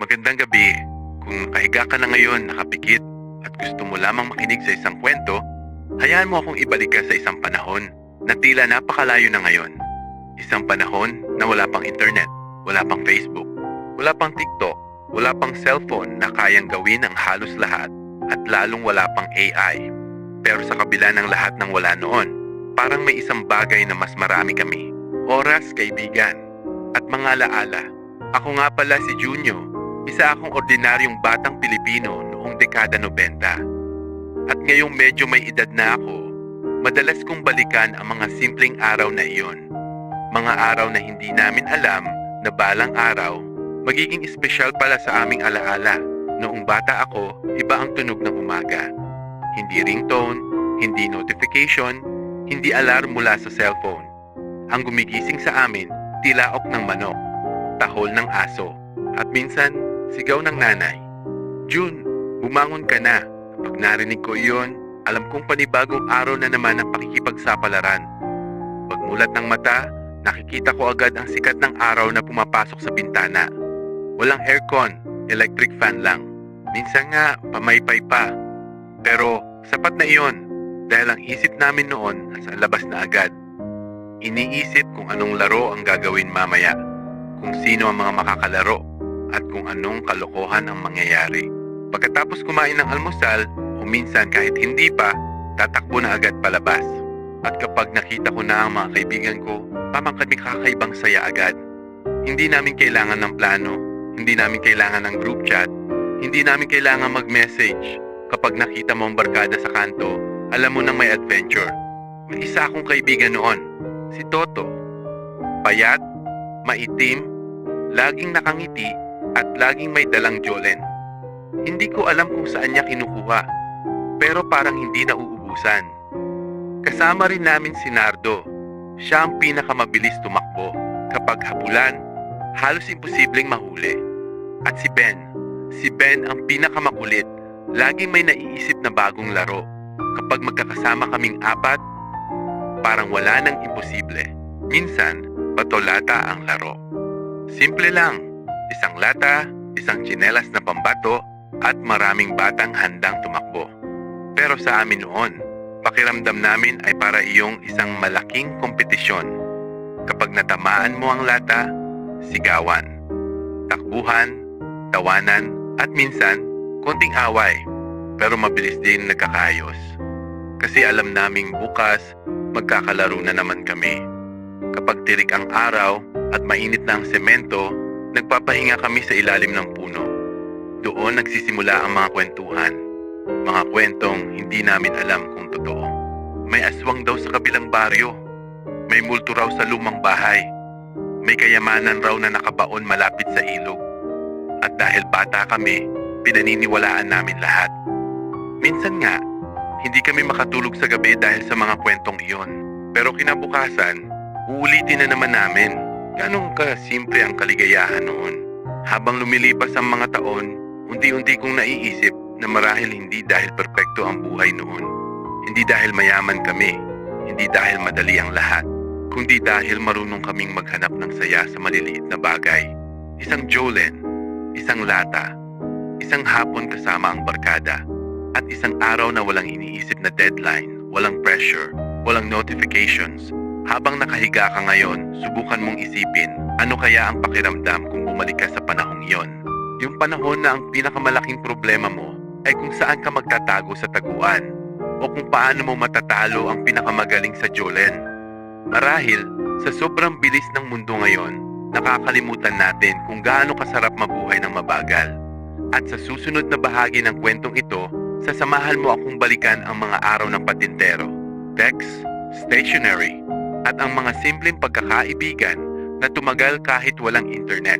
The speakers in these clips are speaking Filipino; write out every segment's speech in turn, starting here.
Magandang gabi. Kung nakahiga ka na ngayon, nakapikit, at gusto mo lamang makinig sa isang kwento, hayaan mo akong ibalik ka sa isang panahon na tila napakalayo na ngayon. Isang panahon na wala pang internet, wala pang Facebook, wala pang TikTok, wala pang cellphone na kayang gawin ang halos lahat, at lalong wala pang AI. Pero sa kabila ng lahat ng wala noon, parang may isang bagay na mas marami kami. Oras, kaibigan, at mga alaala. Ako nga pala si Junyo, isa akong ordinaryong batang Pilipino noong dekada 90. At ngayong medyo may edad na ako, madalas kong balikan ang mga simpleng araw na iyon. Mga araw na hindi namin alam na balang araw, magiging espesyal pala sa aming alaala. Noong bata ako, iba ang tunog ng umaga. Hindi ringtone, hindi notification, hindi alarm mula sa cellphone. Ang gumigising sa amin, tilaok ng manok, tahol ng aso, at minsan, sigaw ng nanay. June, bumangon ka na. Kapag narinig ko iyon, alam kong panibagong araw na naman ang pakikipagsapalaran. Pagmulat ng mata, nakikita ko agad ang sikat ng araw na pumapasok sa bintana. Walang aircon, electric fan lang. Minsan nga, pamaypay pa. Pero sapat na iyon dahil ang isip namin noon nasa labas na agad. Iniisip kung anong laro ang gagawin mamaya, kung sino ang mga makakalaro, at kung anong kalokohan ang mangyayari. Pagkatapos kumain ng almusal, o minsan kahit hindi pa, tatakbo na agad palabas. At kapag nakita ko na ang mga kaibigan ko, parang kami kakaibang saya agad. Hindi namin kailangan ng plano, hindi namin kailangan ng group chat, hindi namin kailangan mag-message. Kapag nakita mo ang barkada sa kanto, alam mo nang may adventure. May isa akong kaibigan noon, si Toto. Payat, maitim, laging nakangiti, at laging may dalang jolen. Hindi ko alam kung saan niya kinukuha, pero parang hindi nauubusan. Kasama rin namin si Nardo. Siya ang pinakamabilis tumakbo. Kapag hapulan, halos imposibleng mahuli. At si Ben ang pinakamakulit. Laging may naiisip na bagong laro. Kapag magkakasama kaming apat, parang wala nang imposible. Minsan, bato-lata ang laro. Simple lang, isang lata, isang tsinelas na pambato, at maraming batang handang tumakbo. Pero sa amin noon, pakiramdam namin ay para iyong isang malaking kompetisyon. Kapag natamaan mo ang lata, sigawan, takbuhan, tawanan, at minsan, konting away, pero mabilis din nagkakayos. Kasi alam naming bukas, magkakalaro na naman kami. Kapag tirik ang araw at mainit na ang semento, nagpapahinga kami sa ilalim ng puno. Doon nagsisimula ang mga kwentuhan. Mga kwentong hindi namin alam kung totoo. May aswang daw sa kabilang baryo. May multo raw sa lumang bahay. May kayamanan raw na nakabaon malapit sa ilog. At dahil bata kami, pinaniniwalaan namin lahat. Minsan nga, hindi kami makatulog sa gabi dahil sa mga kwentong iyon. Pero kinabukasan, uulitin na naman namin. Ganong kasimple ang kaligayahan noon. Habang lumilipas ang mga taon, unti-unti kong naiisip na marahil hindi dahil perpekto ang buhay noon. Hindi dahil mayaman kami, hindi dahil madali ang lahat, kundi dahil marunong kaming maghanap ng saya sa maliliit na bagay. Isang jolen, isang lata, isang hapon kasama ang barkada, at isang araw na walang iniisip na deadline, walang pressure, walang notifications. Habang nakahiga ka ngayon, subukan mong isipin, ano kaya ang pakiramdam kung bumalik ka sa panahong iyon? Yung panahon na ang pinakamalaking problema mo ay kung saan ka magtatago sa taguan, o kung paano mo matatalo ang pinakamagaling sa jolen. Marahil, sa sobrang bilis ng mundo ngayon, nakakalimutan natin kung gaano kasarap mabuhay ng mabagal. At sa susunod na bahagi ng kwentong ito, sasamahan mo akong balikan ang mga araw ng patintero, text, stationery, at ang mga simpleng pagkakaibigan na tumagal kahit walang internet.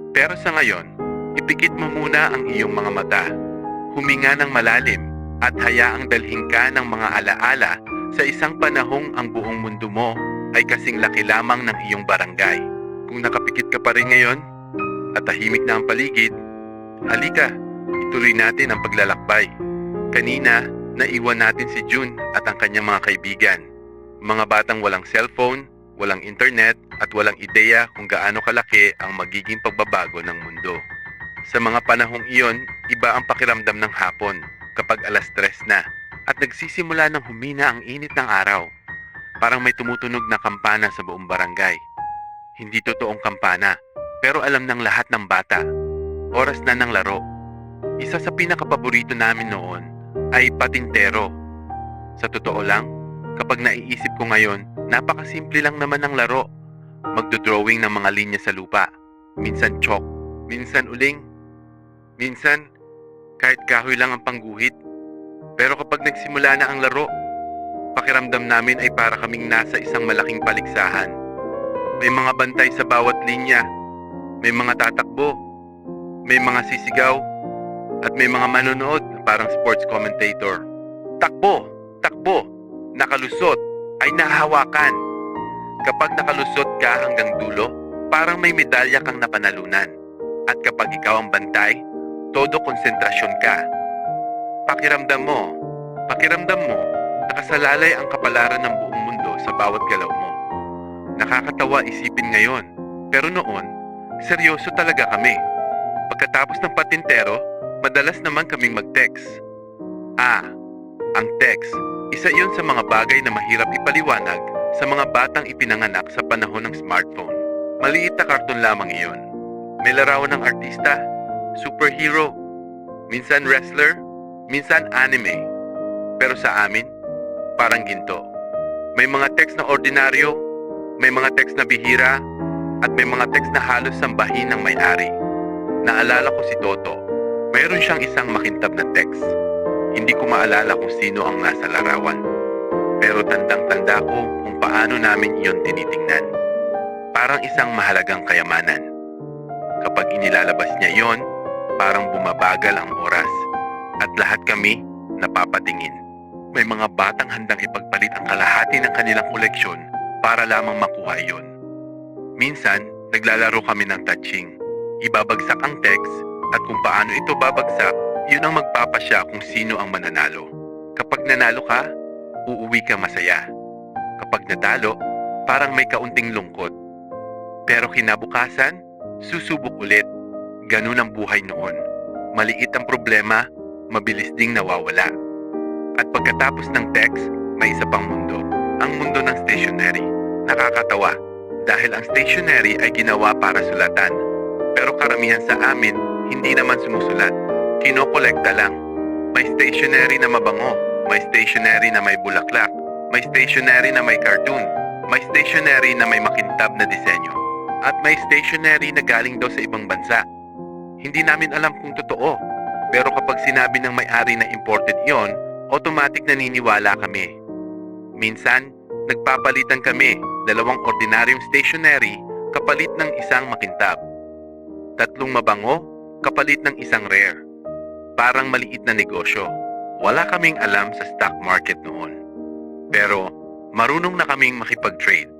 Pero sa ngayon, ipikit mo muna ang iyong mga mata, huminga ng malalim, at hayaang dalhin ka ng mga alaala sa isang panahong ang buong mundo mo ay kasing laki lamang ng iyong barangay. Kung nakapikit ka pa rin ngayon at tahimik na ang paligid, halika, ituloy natin ang paglalakbay. Kanina, naiwan natin si June at ang kanyang mga kaibigan. Mga batang walang cellphone, walang internet, at walang ideya kung gaano kalaki ang magiging pagbabago ng mundo. Sa mga panahong iyon, iba ang pakiramdam ng hapon kapag 3:00 na at nagsisimula ng humina ang init ng araw. Parang may tumutunog na kampana sa buong barangay. Hindi totoong kampana, pero alam ng lahat ng bata. Oras na ng laro. Isa sa pinakapaborito namin noon ay patintero. Sa totoo lang, kapag naiisip ko ngayon, napakasimple lang naman ng laro. Magdodrawing ng mga linya sa lupa. Minsan chalk, minsan uling, minsan kahit kahoy lang ang pangguhit. Pero kapag nagsimula na ang laro, pakiramdam namin ay para kaming nasa isang malaking paligsahan. May mga bantay sa bawat linya, may mga tatakbo, may mga sisigaw, at may mga manonood na parang sports commentator. Takbo! Takbo! Nakalusot! Ay nahahawakan! Kapag nakalusot ka hanggang dulo, parang may medalya kang napanalunan. At kapag ikaw ang bantay, todo konsentrasyon ka. Pakiramdam mo, nakasalalay ang kapalaran ng buong mundo sa bawat galaw mo. Nakakatawa isipin ngayon, pero noon, seryoso talaga kami. Pagkatapos ng patintero, madalas naman kaming mag-text. Ang text, isa iyon sa mga bagay na mahirap ipaliwanag sa mga batang ipinanganak sa panahon ng smartphone. Maliit na karton lamang iyon. May larawan ng artista, superhero, minsan wrestler, minsan anime. Pero sa amin, parang ginto. May mga text na ordinaryo, may mga text na bihira, at may mga text na halos sambahin ng may-ari. Naalala ko si Toto. Mayroon siyang isang makintab na text. Hindi ko maalala kung sino ang nasa larawan. Pero tandang-tanda ko kung paano namin iyon tinitingnan. Parang isang mahalagang kayamanan. Kapag inilalabas niya iyon, parang bumabagal ang oras. At lahat kami napapatingin. May mga batang handang ipagpalit ang kalahati ng kanilang koleksyon para lamang makuha iyon. Minsan, naglalaro kami ng touching. Ibabagsak ang text at kung paano ito babagsak, yun ang magpapasya kung sino ang mananalo. Kapag nanalo ka, uuwi ka masaya. Kapag natalo, parang may kaunting lungkot. Pero kinabukasan, susubok ulit. Ganun ang buhay noon. Maliit ang problema, mabilis ding nawawala. At pagkatapos ng text, may isa pang mundo. Ang mundo ng stationery. Nakakatawa dahil ang stationery ay ginawa para sulatan. Pero karamihan sa amin, hindi naman sumusulat. Kinokolekta lang. May stationery na mabango, may stationery na may bulaklak, may stationery na may cartoon, may stationery na may makintab na disenyo, at may stationery na galing daw sa ibang bansa. Hindi namin alam kung totoo, pero kapag sinabi ng may-ari na imported iyon, automatic naniniwala kami. Minsan, nagpapalitan kami, 2 ordinaryong stationery kapalit ng isang makintab. 3 mabango kapalit ng isang rare. Parang maliit na negosyo. Wala kaming alam sa stock market noon. Pero marunong na kaming makipag-trade.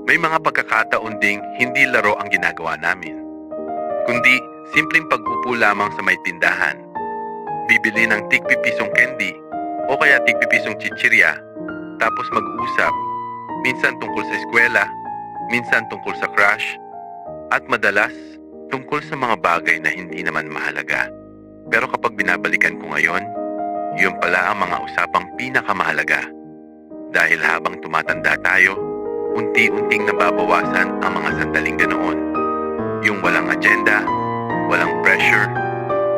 May mga pagkakataon ding hindi laro ang ginagawa namin, kundi simpleng pag-upo lamang sa may tindahan. Bibili ng tig-pipisong candy o kaya tig-pipisong chichirya, tapos mag-uusap. Minsan tungkol sa eskwela, minsan tungkol sa crush, at madalas tungkol sa mga bagay na hindi naman mahalaga. Pero kapag binabalikan ko ngayon, yun pala ang mga usapang pinakamahalaga. Dahil habang tumatanda tayo, unti-unting nababawasan ang mga sandaling ganoon. Yung walang agenda, walang pressure,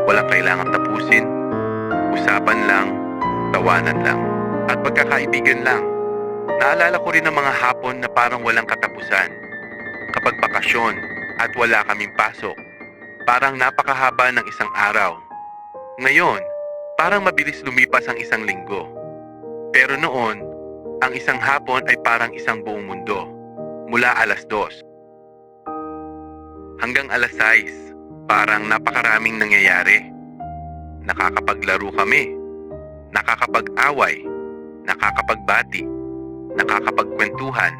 walang kailangan tapusin, usapan lang, tawanan lang, at pagkakaibigan lang. Naalala ko rin ang mga hapon na parang walang katapusan. Kapag bakasyon at wala kaming pasok, parang napakahaba ng isang araw. Ngayon, parang mabilis lumipas ang isang linggo. Pero noon, ang isang hapon ay parang isang buong mundo. Mula 2:00 hanggang 6:00, parang napakaraming nangyayari. Nakakapaglaro kami, nakakapag-away, nakakapagbati, nakakapagkwentuhan,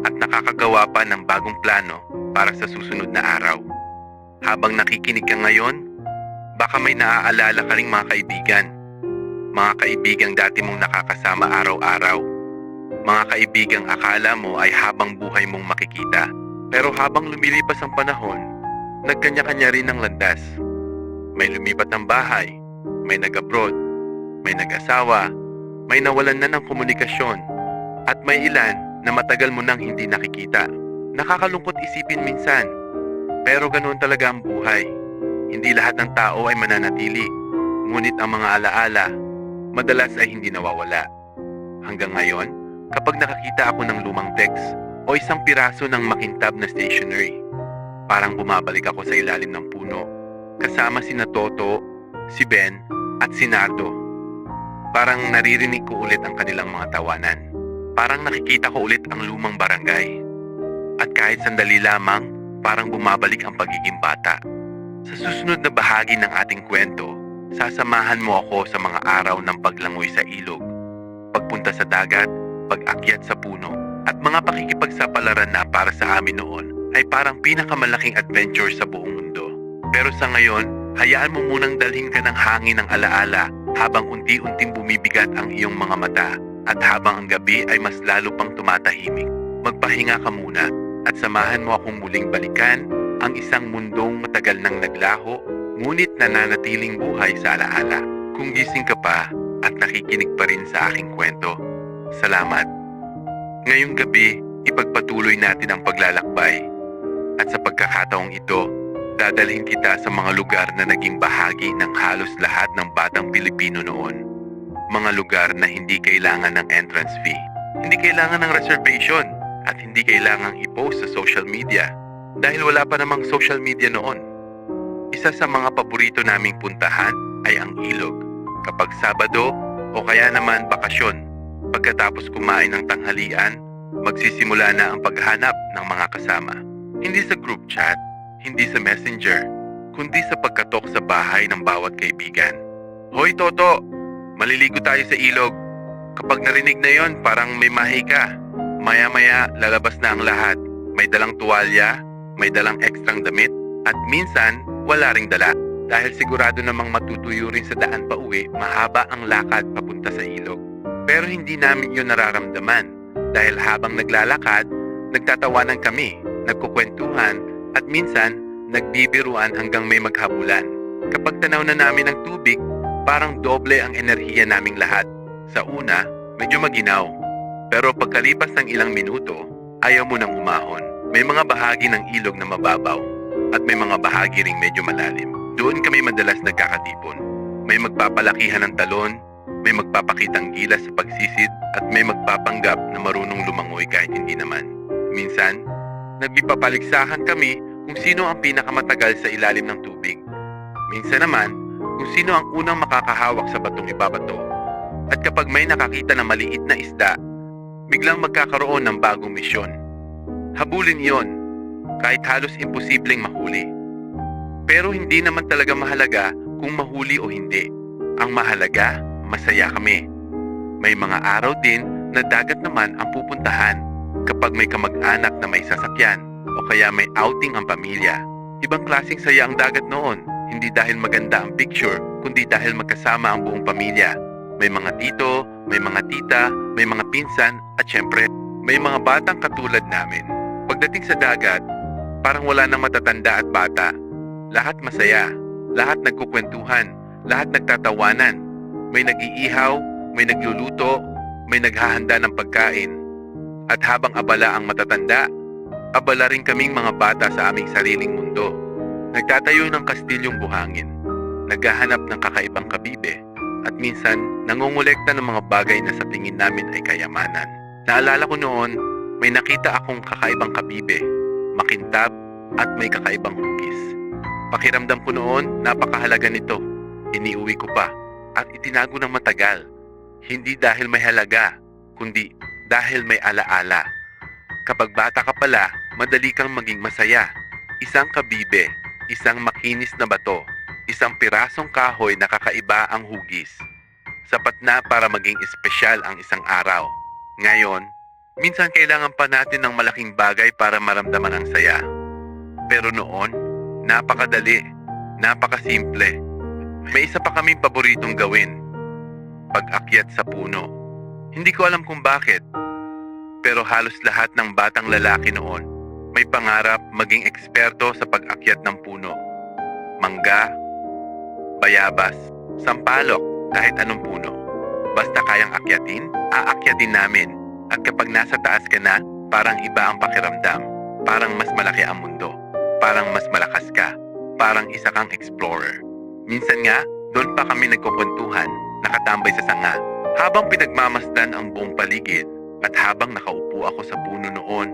at nakakagawa pa ng bagong plano para sa susunod na araw. Habang nakikinig ka ngayon, baka may naaalala ka ring mga kaibigan. Mga kaibigang dati mong nakakasama araw-araw. Mga kaibigang akala mo ay habang buhay mong makikita. Pero habang lumilipas ang panahon, nagkanya-kanya rin ng landas. May lumipat ng bahay, may nag-abroad, may nag-asawa, may nawalan na ng komunikasyon, at may ilan na matagal mo nang hindi nakikita. Nakakalungkot isipin minsan, pero ganoon talaga ang buhay. Hindi lahat ng tao ay mananatili, ngunit ang mga alaala, madalas ay hindi nawawala. Hanggang ngayon, kapag nakakita ako ng lumang text o isang piraso ng makintab na stationery, parang bumabalik ako sa ilalim ng puno, kasama sina Toto, si Ben, at si Nardo. Parang naririnig ko ulit ang kanilang mga tawanan. Parang nakikita ko ulit ang lumang barangay. At kahit sandali lamang, parang bumabalik ang pagiging bata. Sa susunod na bahagi ng ating kwento, sasamahan mo ako sa mga araw ng paglangoy sa ilog, pagpunta sa dagat, pag-akyat sa puno, at mga pakikipagsapalaran na para sa amin noon ay parang pinakamalaking adventure sa buong mundo. Pero sa ngayon, hayaan mo munang dalhin ka ng hangin ng alaala habang unti-unting bumibigat ang iyong mga mata at habang ang gabi ay mas lalo pang tumatahimik. Magpahinga ka muna at samahan mo akong muling balikan ang isang mundong matagal nang naglaho ngunit nananatiling buhay sa alaala. Kung gising ka pa at nakikinig pa rin sa aking kwento, salamat. Ngayong gabi, ipagpatuloy natin ang paglalakbay. At sa pagkakataong ito, dadalhin kita sa mga lugar na naging bahagi ng halos lahat ng batang Pilipino noon. Mga lugar na hindi kailangan ng entrance fee, hindi kailangan ng reservation, at hindi kailangang i-post sa social media dahil wala pa namang social media noon. Isa sa mga paborito naming puntahan ay ang ilog. Kapag Sabado o kaya naman bakasyon, pagkatapos kumain ng tanghalian, magsisimula na ang paghanap ng mga kasama. Hindi sa group chat, hindi sa messenger, kundi sa pagkatok sa bahay ng bawat kaibigan. Hoy Toto, maliligo tayo sa ilog. Kapag narinig na yon, parang may mahi ka. Maya-maya, lalabas na ang lahat. May dalang tuwalya, may dalang ekstrang damit, at minsan, wala ring dala. Dahil sigurado namang matutuyo rin sa daan pa uwi, mahaba ang lakad papunta sa ilog. Pero hindi namin yun nararamdaman. Dahil habang naglalakad, nagtatawanan kami, nagkukwentuhan, at minsan, nagbibiruan hanggang may maghabulan. Kapag tanaw na namin ang tubig, parang doble ang enerhiya naming lahat. Sa una, medyo maginaw. Pero pagkalipas ng ilang minuto, ayaw mo nang umahon. May mga bahagi ng ilog na mababaw at may mga bahagi ring medyo malalim. Doon kami madalas nagkakatipon. May magpapalakihan ng talon, may magpapakitang gilas sa pagsisid, at may magpapanggap na marunong lumangoy kahit hindi naman. Minsan, nagpipapaligsahan kami kung sino ang pinakamatagal sa ilalim ng tubig. Minsan naman, kung sino ang unang makakahawak sa batong ibabato. At kapag may nakakita na maliit na isda, biglang magkakaroon ng bagong misyon. Habulin iyon, kahit halos imposibleng mahuli. Pero hindi naman talaga mahalaga kung mahuli o hindi. Ang mahalaga, masaya kami. May mga araw din na dagat naman ang pupuntahan kapag may kamag-anak na may sasakyan o kaya may outing ang pamilya. Ibang klaseng saya ang dagat noon, hindi dahil maganda ang picture, kundi dahil magkasama ang buong pamilya. May mga tito, may mga tita, may mga pinsan, at syempre, may mga batang katulad namin. Pagdating sa dagat, parang wala nang matatanda at bata. Lahat masaya, lahat nagkukwentuhan, lahat nagtatawanan. May nag-iihaw, may nagluluto, may naghahanda ng pagkain. At habang abala ang matatanda, abala rin kaming mga bata sa aming sariling mundo. Nagtatayo ng kastilyong buhangin, naghahanap ng kakaibang kabibe, at minsan nangongolekta ng mga bagay na sa tingin namin ay kayamanan. Naalala ko noon, may nakita akong kakaibang kabibe, makintab, at may kakaibang hugis. Pakiramdam ko noon, napakahalaga nito. Iniuwi ko pa at itinago ng matagal. Hindi dahil may halaga, kundi dahil may alaala. Kapag bata ka pala, madali kang maging masaya. Isang kabibe, isang makinis na bato, isang pirasong kahoy na kakaiba ang hugis. Sapat na para maging espesyal ang isang araw. Ngayon, minsan kailangan pa natin ng malaking bagay para maramdaman ang saya. Pero noon, napakadali, napakasimple. May isa pa kaming paboritong gawin. Pag-akyat sa puno. Hindi ko alam kung bakit, pero halos lahat ng batang lalaki noon may pangarap maging eksperto sa pag-akyat ng puno. Mangga, bayabas, sampalok, kahit anong puno. Basta kayang akyatin, aakyatin namin. At kapag nasa taas ka na, parang iba ang pakiramdam. Parang mas malaki ang mundo. Parang mas malakas ka. Parang isa kang explorer. Minsan nga, doon pa kami nagkukwentuhan, nakatambay sa sanga. Habang pinagmamasdan ang buong paligid at habang nakaupo ako sa puno noon,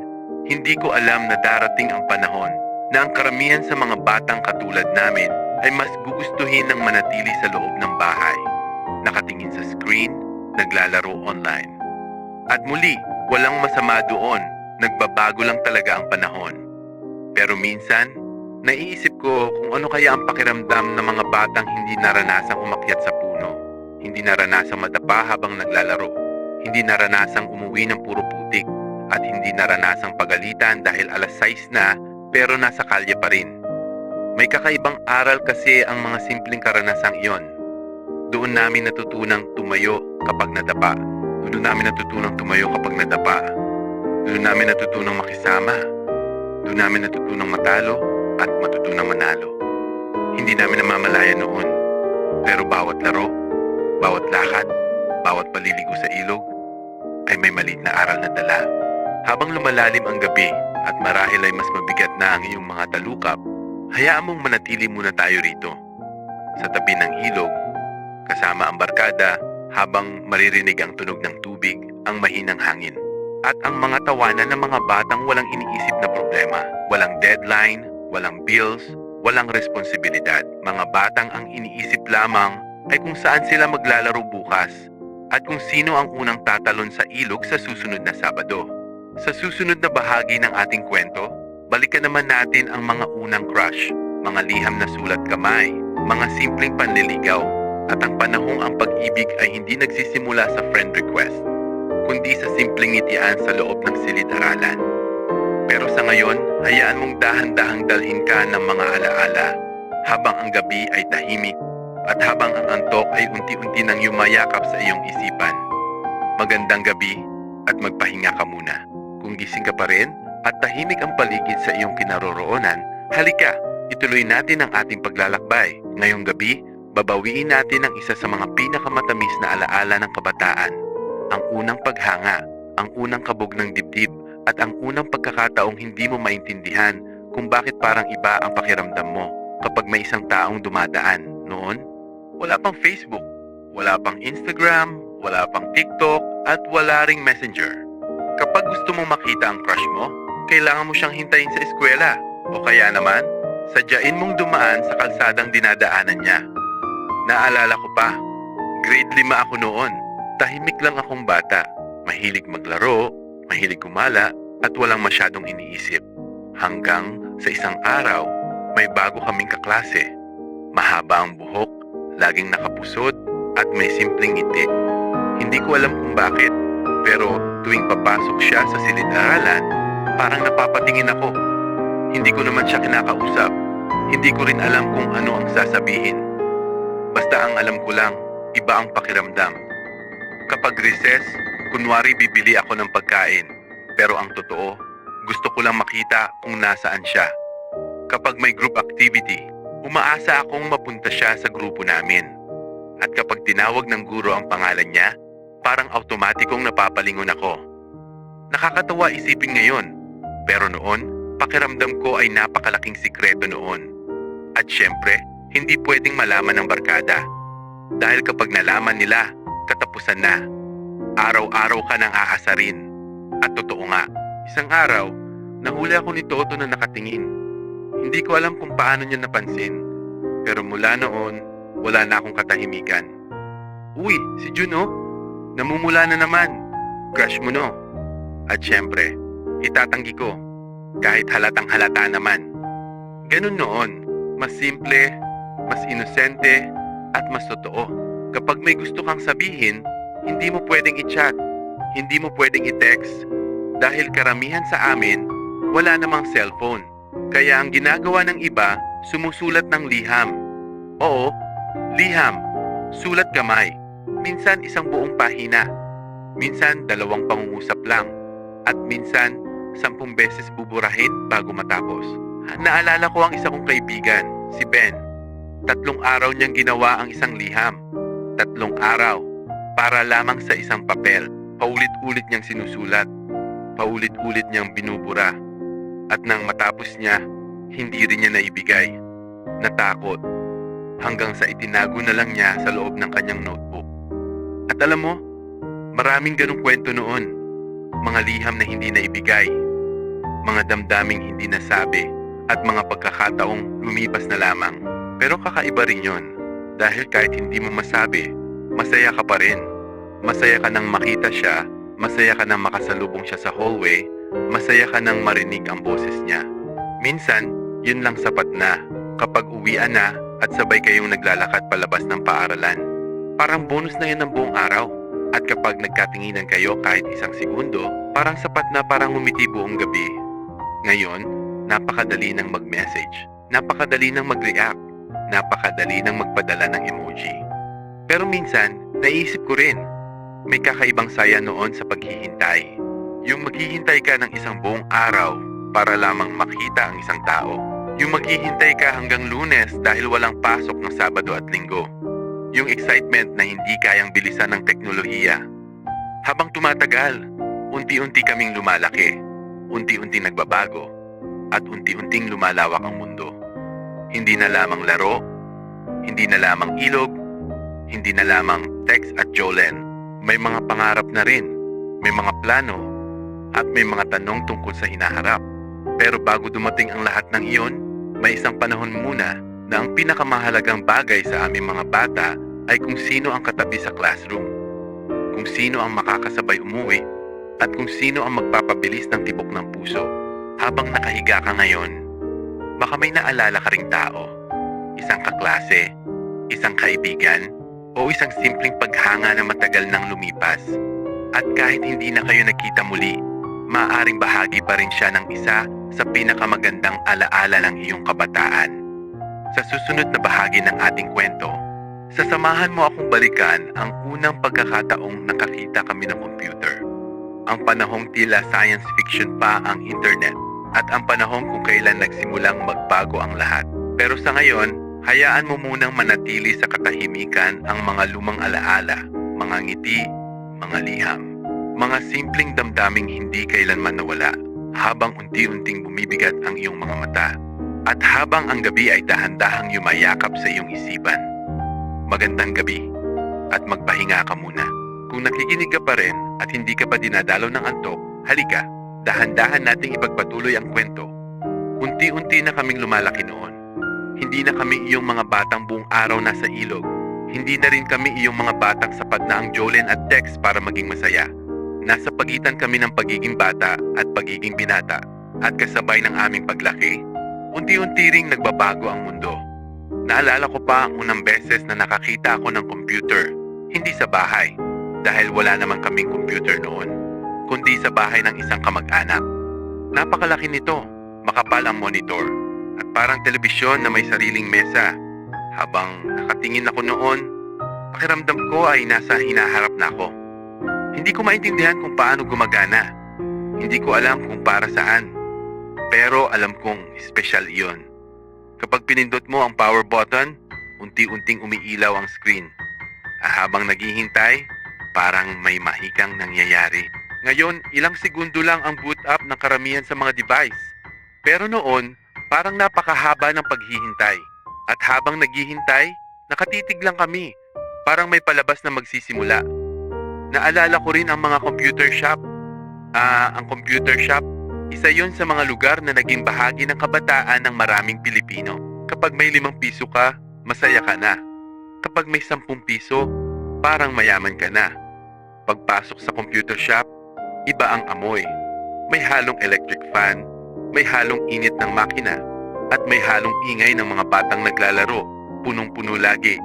hindi ko alam na darating ang panahon na ang karamihan sa mga batang katulad namin ay mas gugustuhin ng manatili sa loob ng bahay, nakatingin sa screen, naglalaro online. At muli, walang masama doon, nagbabago lang talaga ang panahon. Pero minsan, naiisip ko kung ano kaya ang pakiramdam ng mga batang hindi naranasang umakyat sa puno, hindi naranasang madapa habang naglalaro, hindi naranasang umuwi ng puro putik, at hindi naranasang pagalitan dahil alas 6 na pero nasa kalye pa rin. May kakaibang aral kasi ang mga simpleng karanasang iyon. Doon namin natutunang tumayo kapag nadapa. Doon namin natutunang tumayo kapag nadapa. Doon namin natutunang makisama. Doon namin natutunang matalo at matutunang manalo. Hindi namin namamalayan noon. Pero bawat laro, bawat lakad, bawat paliligo sa ilog, ay may maliit na aral na dala. Habang lumalalim ang gabi at marahil ay mas mabigat na ang iyong mga talukap, hayaan mong manatili muna tayo rito. Sa tabi ng ilog, kasama ang barkada habang maririnig ang tunog ng tubig, ang mahinang hangin. At ang mga tawanan ng mga batang walang iniisip na problema. Walang deadline, walang bills, walang responsibilidad. Mga batang ang iniisip lamang ay kung saan sila maglalaro bukas at kung sino ang unang tatalon sa ilog sa susunod na Sabado. Sa susunod na bahagi ng ating kwento, balikan naman natin ang mga unang crush, mga liham na sulat kamay, mga simpleng panliligaw, at ang panahong ang pag-ibig ay hindi nagsisimula sa friend request, kundi sa simpleng ngitian sa loob ng silid-aralan. Pero sa ngayon, hayaan mong dahan-dahang dalhin ka ng mga alaala habang ang gabi ay tahimik at habang ang antok ay unti-unti nang yumayakap sa iyong isipan. Magandang gabi at magpahinga ka muna. Kung gising ka pa rin at tahimik ang paligid sa iyong kinaroroonan, halika, ituloy natin ang ating paglalakbay. Ngayong gabi, babawiin natin ang isa sa mga pinakamatamis na alaala ng kabataan. Ang unang paghanga, ang unang kabog ng dibdib, at ang unang pagkakataong hindi mo maintindihan kung bakit parang iba ang pakiramdam mo kapag may isang taong dumadaan. Noon, wala pang Facebook, wala pang Instagram, wala pang TikTok, at wala ring Messenger. Kapag gusto mong makita ang crush mo, kailangan mo siyang hintayin sa eskwela o kaya naman, sadyain mong dumaan sa kalsadang dinadaanan niya. Naalala ko pa, grade 5 ako noon. Tahimik lang akong bata, mahilig maglaro, mahilig gumala, at walang masyadong iniisip. Hanggang sa isang araw, may bago kaming kaklase. Mahaba ang buhok, laging nakapusod, at may simpleng ngiti. Hindi ko alam kung bakit, pero tuwing papasok siya sa silid-aralan, parang napapatingin ako. Hindi ko naman siya kinakausap. Hindi ko rin alam kung ano ang sasabihin. Basta ang alam ko lang, iba ang pakiramdam. Kapag recess, kunwari bibili ako ng pagkain. Pero ang totoo, gusto ko lang makita kung nasaan siya. Kapag may group activity, umaasa akong mapunta siya sa grupo namin. At kapag tinawag ng guro ang pangalan niya, parang automatikong napapalingon ako. Nakakatawa isipin ngayon, pero noon, pakiramdam ko ay napakalaking sikreto noon. At syempre, hindi pwedeng malaman ng barkada. Dahil kapag nalaman nila, katapusan na. Araw-araw ka nang aasarin. At totoo nga, isang araw, nahuli ako ni Toto na nakatingin. Hindi ko alam kung paano niya napansin. Pero mula noon, wala na akong katahimikan. Uy, si Juno, namumula na naman. Crush mo no? At syempre, itatanggi ko. Kahit halatang halata naman. Ganun noon, mas simple, mas inosente, at mas totoo. Kapag may gusto kang sabihin, hindi mo pwedeng i-chat, hindi mo pwedeng i-text. Dahil karamihan sa amin, wala namang cellphone. Kaya ang ginagawa ng iba, sumusulat ng liham. Oo, liham, sulat kamay. Minsan isang buong pahina. Minsan 2 pangungusap lang. At minsan 10 beses buburahin bago matapos. Naalala ko ang isa kong kaibigan, si Ben. 3 araw niyang ginawa ang isang liham. 3 araw para lamang sa isang papel. Paulit-ulit niyang sinusulat. Paulit-ulit niyang binubura. At nang matapos niya, hindi rin niya naibigay. Natakot. Hanggang sa itinago na lang niya sa loob ng kanyang notebook. At alam mo, maraming ganong kwento noon. Mga liham na hindi naibigay. Mga damdaming hindi nasabi. At mga pagkakataong lumipas na lamang. Pero kakaiba rin yun. Dahil kahit hindi mo masabi, masaya ka pa rin. Masaya ka nang makita siya. Masaya ka nang makasalubong siya sa hallway. Masaya ka nang marinig ang boses niya. Minsan, yun lang sapat na. Kapag uwian na at sabay kayong naglalakad palabas ng paaralan. Parang bonus na yun ng buong araw. At kapag nagkatinginan kayo kahit isang segundo, parang sapat na parang umiti buong gabi. Ngayon, napakadali ng mag-message. Napakadali ng mag-react. Napakadali ng magpadala ng emoji. Pero minsan, naisip ko rin, may kakaibang saya noon sa paghihintay. Yung maghihintay ka ng isang buong araw para lamang makita ang isang tao. Yung maghihintay ka hanggang Lunes dahil walang pasok ng Sabado at Linggo. Yung excitement na hindi kayang bilisan ng teknolohiya. Habang tumatagal, unti-unti kaming lumalaki, unti-unti nagbabago, at unti-unting lumalawak ang mundo. Hindi na lamang laro, hindi na lamang ilog, hindi na lamang text at Jolene. May mga pangarap na rin, may mga plano, at may mga tanong tungkol sa hinaharap. Pero bago dumating ang lahat ng iyon, may isang panahon muna na ang pinakamahalagang bagay sa aming mga bata ay kung sino ang katabi sa classroom, kung sino ang makakasabay umuwi, at kung sino ang magpapabilis ng tibok ng puso. Habang nakahiga ka ngayon, baka may naalala ka ring tao, isang kaklase, isang kaibigan, o isang simpleng paghanga na matagal nang lumipas. At kahit hindi na kayo nagkita muli, maaaring bahagi pa rin siya ng isa sa pinakamagandang alaala ng iyong kabataan. Sa susunod na bahagi ng ating kwento, sasamahan mo akong balikan ang unang pagkakataong nakakita kami ng computer. Ang panahong tila science fiction pa ang internet. At ang panahon kung kailan nagsimulang magbago ang lahat. Pero sa ngayon, hayaan mo munang manatili sa katahimikan ang mga lumang alaala, mga ngiti, mga liham, mga simpleng damdaming hindi kailanman nawala, habang unti-unting bumibigat ang iyong mga mata. At habang ang gabi ay dahan-dahang yumayakap sa iyong isipan. Magandang gabi, at magpahinga ka muna. Kung nakikinig ka pa rin at hindi ka pa dinadalo ng antok, halika. Dahan-dahan nating ipagpatuloy ang kwento. Unti-unti na kaming lumalaki noon. Hindi na kami iyong mga batang buong araw nasa ilog. Hindi na rin kami iyong mga batang sapat na ang Jolene at Tex para maging masaya. Nasa pagitan kami ng pagiging bata at pagiging binata. At kasabay ng aming paglaki, unti-unti ring nagbabago ang mundo. Naalala ko pa ang unang beses na nakakita ako ng computer. Hindi sa bahay, dahil wala naman kaming computer noon, kundi sa bahay ng isang kamag-anak. Napakalaki nito, makapal ang monitor, at parang telebisyon na may sariling mesa. Habang nakatingin ako noon, pakiramdam ko ay nasa hinaharap na ako. Hindi ko maintindihan kung paano gumagana. Hindi ko alam kung para saan. Pero alam kong espesyal iyon. Kapag pinindot mo ang power button, unti-unting umiilaw ang screen. Habang naghihintay, parang may mahikang nangyayari. Ngayon, ilang segundo lang ang boot up ng karamihan sa mga device. Pero noon, parang napakahaba ng paghihintay. At habang naghihintay, nakatitig lang kami. Parang may palabas na magsisimula. Naalala ko rin ang mga computer shop. Ang computer shop, isa yon sa mga lugar na naging bahagi ng kabataan ng maraming Pilipino. Kapag may 5 piso ka, masaya ka na. Kapag may 10 piso, parang mayaman ka na. Pagpasok sa computer shop, iba ang amoy. May halong electric fan, may halong init ng makina, at may halong ingay ng mga batang naglalaro. Punong-puno lagi.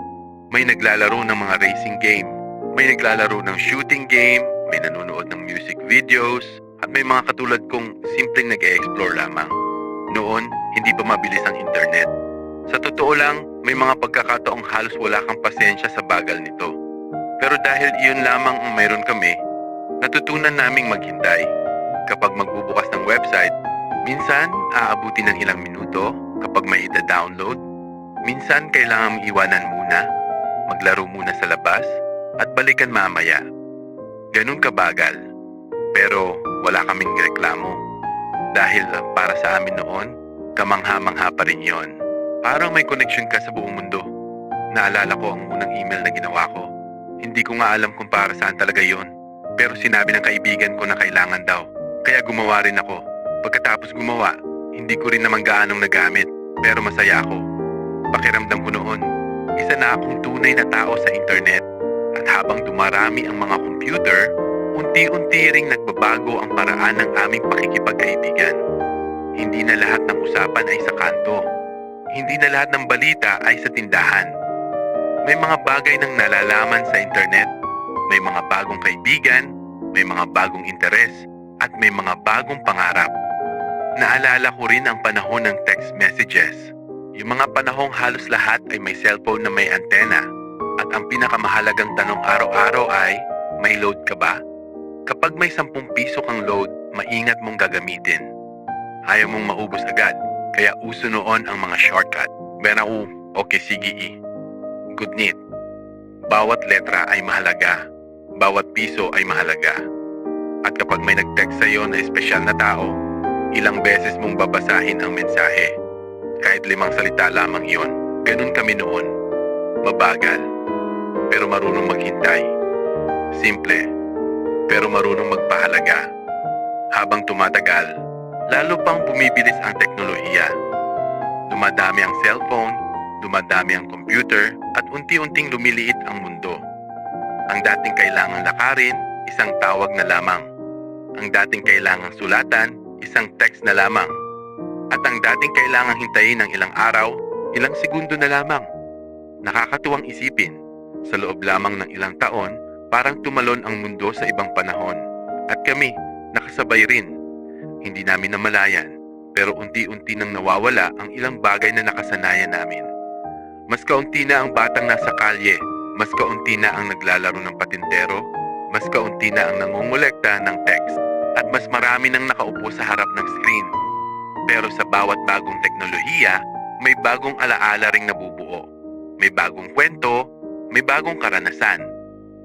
May naglalaro ng mga racing game, may naglalaro ng shooting game, may nanonood ng music videos, at may mga katulad kong simpleng nag-e-explore lamang. Noon, hindi pa mabilis ang internet. Sa totoo lang, may mga pagkakataong halos wala kang pasensya sa bagal nito. Pero dahil iyon lamang ang mayroon kami, natutunan naming maghintay. Kapag magbubukas ng website, minsan aabuti ng ilang minuto kapag may ida-download. Minsan kailangan iwanan muna, maglaro muna sa labas, at balikan mamaya. Ganun kabagal. Pero wala kaming reklamo. Dahil para sa amin noon, kamangha-mangha pa rin yon. Parang may connection ka sa buong mundo. Naalala ko ang unang email na ginawa ko. Hindi ko nga alam kung para saan talaga yon. Pero sinabi ng kaibigan ko na kailangan daw. Kaya gumawa rin ako. Pagkatapos gumawa, hindi ko rin naman gaanong nagamit. Pero masaya ako. Pakiramdam ko noon, isa na akong tunay na tao sa internet. At habang dumarami ang mga computer, unti-unti ring nagbabago ang paraan ng aming pakikipagkaibigan. Hindi na lahat ng usapan ay sa kanto. Hindi na lahat ng balita ay sa tindahan. May mga bagay nang nalalaman sa internet. May mga bagong kaibigan, may mga bagong interes, at may mga bagong pangarap. Naalala ko rin ang panahon ng text messages. Yung mga panahong halos lahat ay may cellphone na may antena. At ang pinakamahalagang tanong araw-araw ay, may load ka ba? Kapag may 10 piso kang load, maingat mong gagamitin. Ayaw mong maubos agad, kaya uso noon ang mga shortcut. Benau, okay sige. Good need. Bawat letra ay mahalaga. Bawat piso ay mahalaga. At kapag may nag-text sa'yo na espesyal na tao, ilang beses mong babasahin ang mensahe. Kahit 5 salita lamang iyon, ganun kami noon. Mabagal, pero marunong maghintay. Simple, pero marunong magpahalaga. Habang tumatagal, lalo pang bumibilis ang teknolohiya. Dumadami ang cellphone, dumadami ang computer, at unti-unting lumiliit ang mundo. Ang dating kailangang lakarin, isang tawag na lamang. Ang dating kailangang sulatan, isang text na lamang. At ang dating kailangang hintayin ng ilang araw, ilang segundo na lamang. Nakakatuwang isipin, sa loob lamang ng ilang taon, parang tumalon ang mundo sa ibang panahon. At kami, nakasabay rin. Hindi namin namalayan, pero unti-unti nang nawawala ang ilang bagay na nakasanayan namin. Mas kaunti na ang batang nasa kalye, mas kaunti na ang naglalaro ng patintero, mas kaunti na ang nangongolekta ng text, at mas marami nang nakaupo sa harap ng screen. Pero sa bawat bagong teknolohiya, may bagong alaala ring nabubuo. May bagong kwento, may bagong karanasan.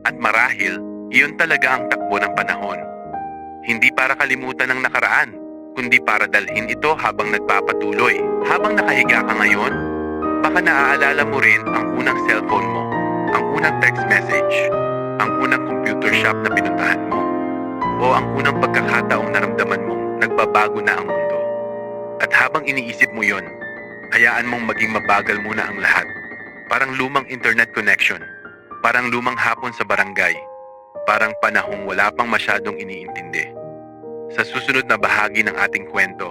At marahil, iyon talaga ang takbo ng panahon. Hindi para kalimutan ang nakaraan, kundi para dalhin ito habang nagpapatuloy. Habang nakahiga ka ngayon, baka naaalala mo rin ang unang cellphone mo, ang unang text message, ang unang computer shop na pinuntahan mo, o ang unang pagkakataong naramdaman mong nagbabago na ang mundo. At habang iniisip mo yon, hayaan mong maging mabagal muna ang lahat. Parang lumang internet connection, parang lumang hapon sa barangay, parang panahong wala pang masyadong iniintindi. Sa susunod na bahagi ng ating kwento,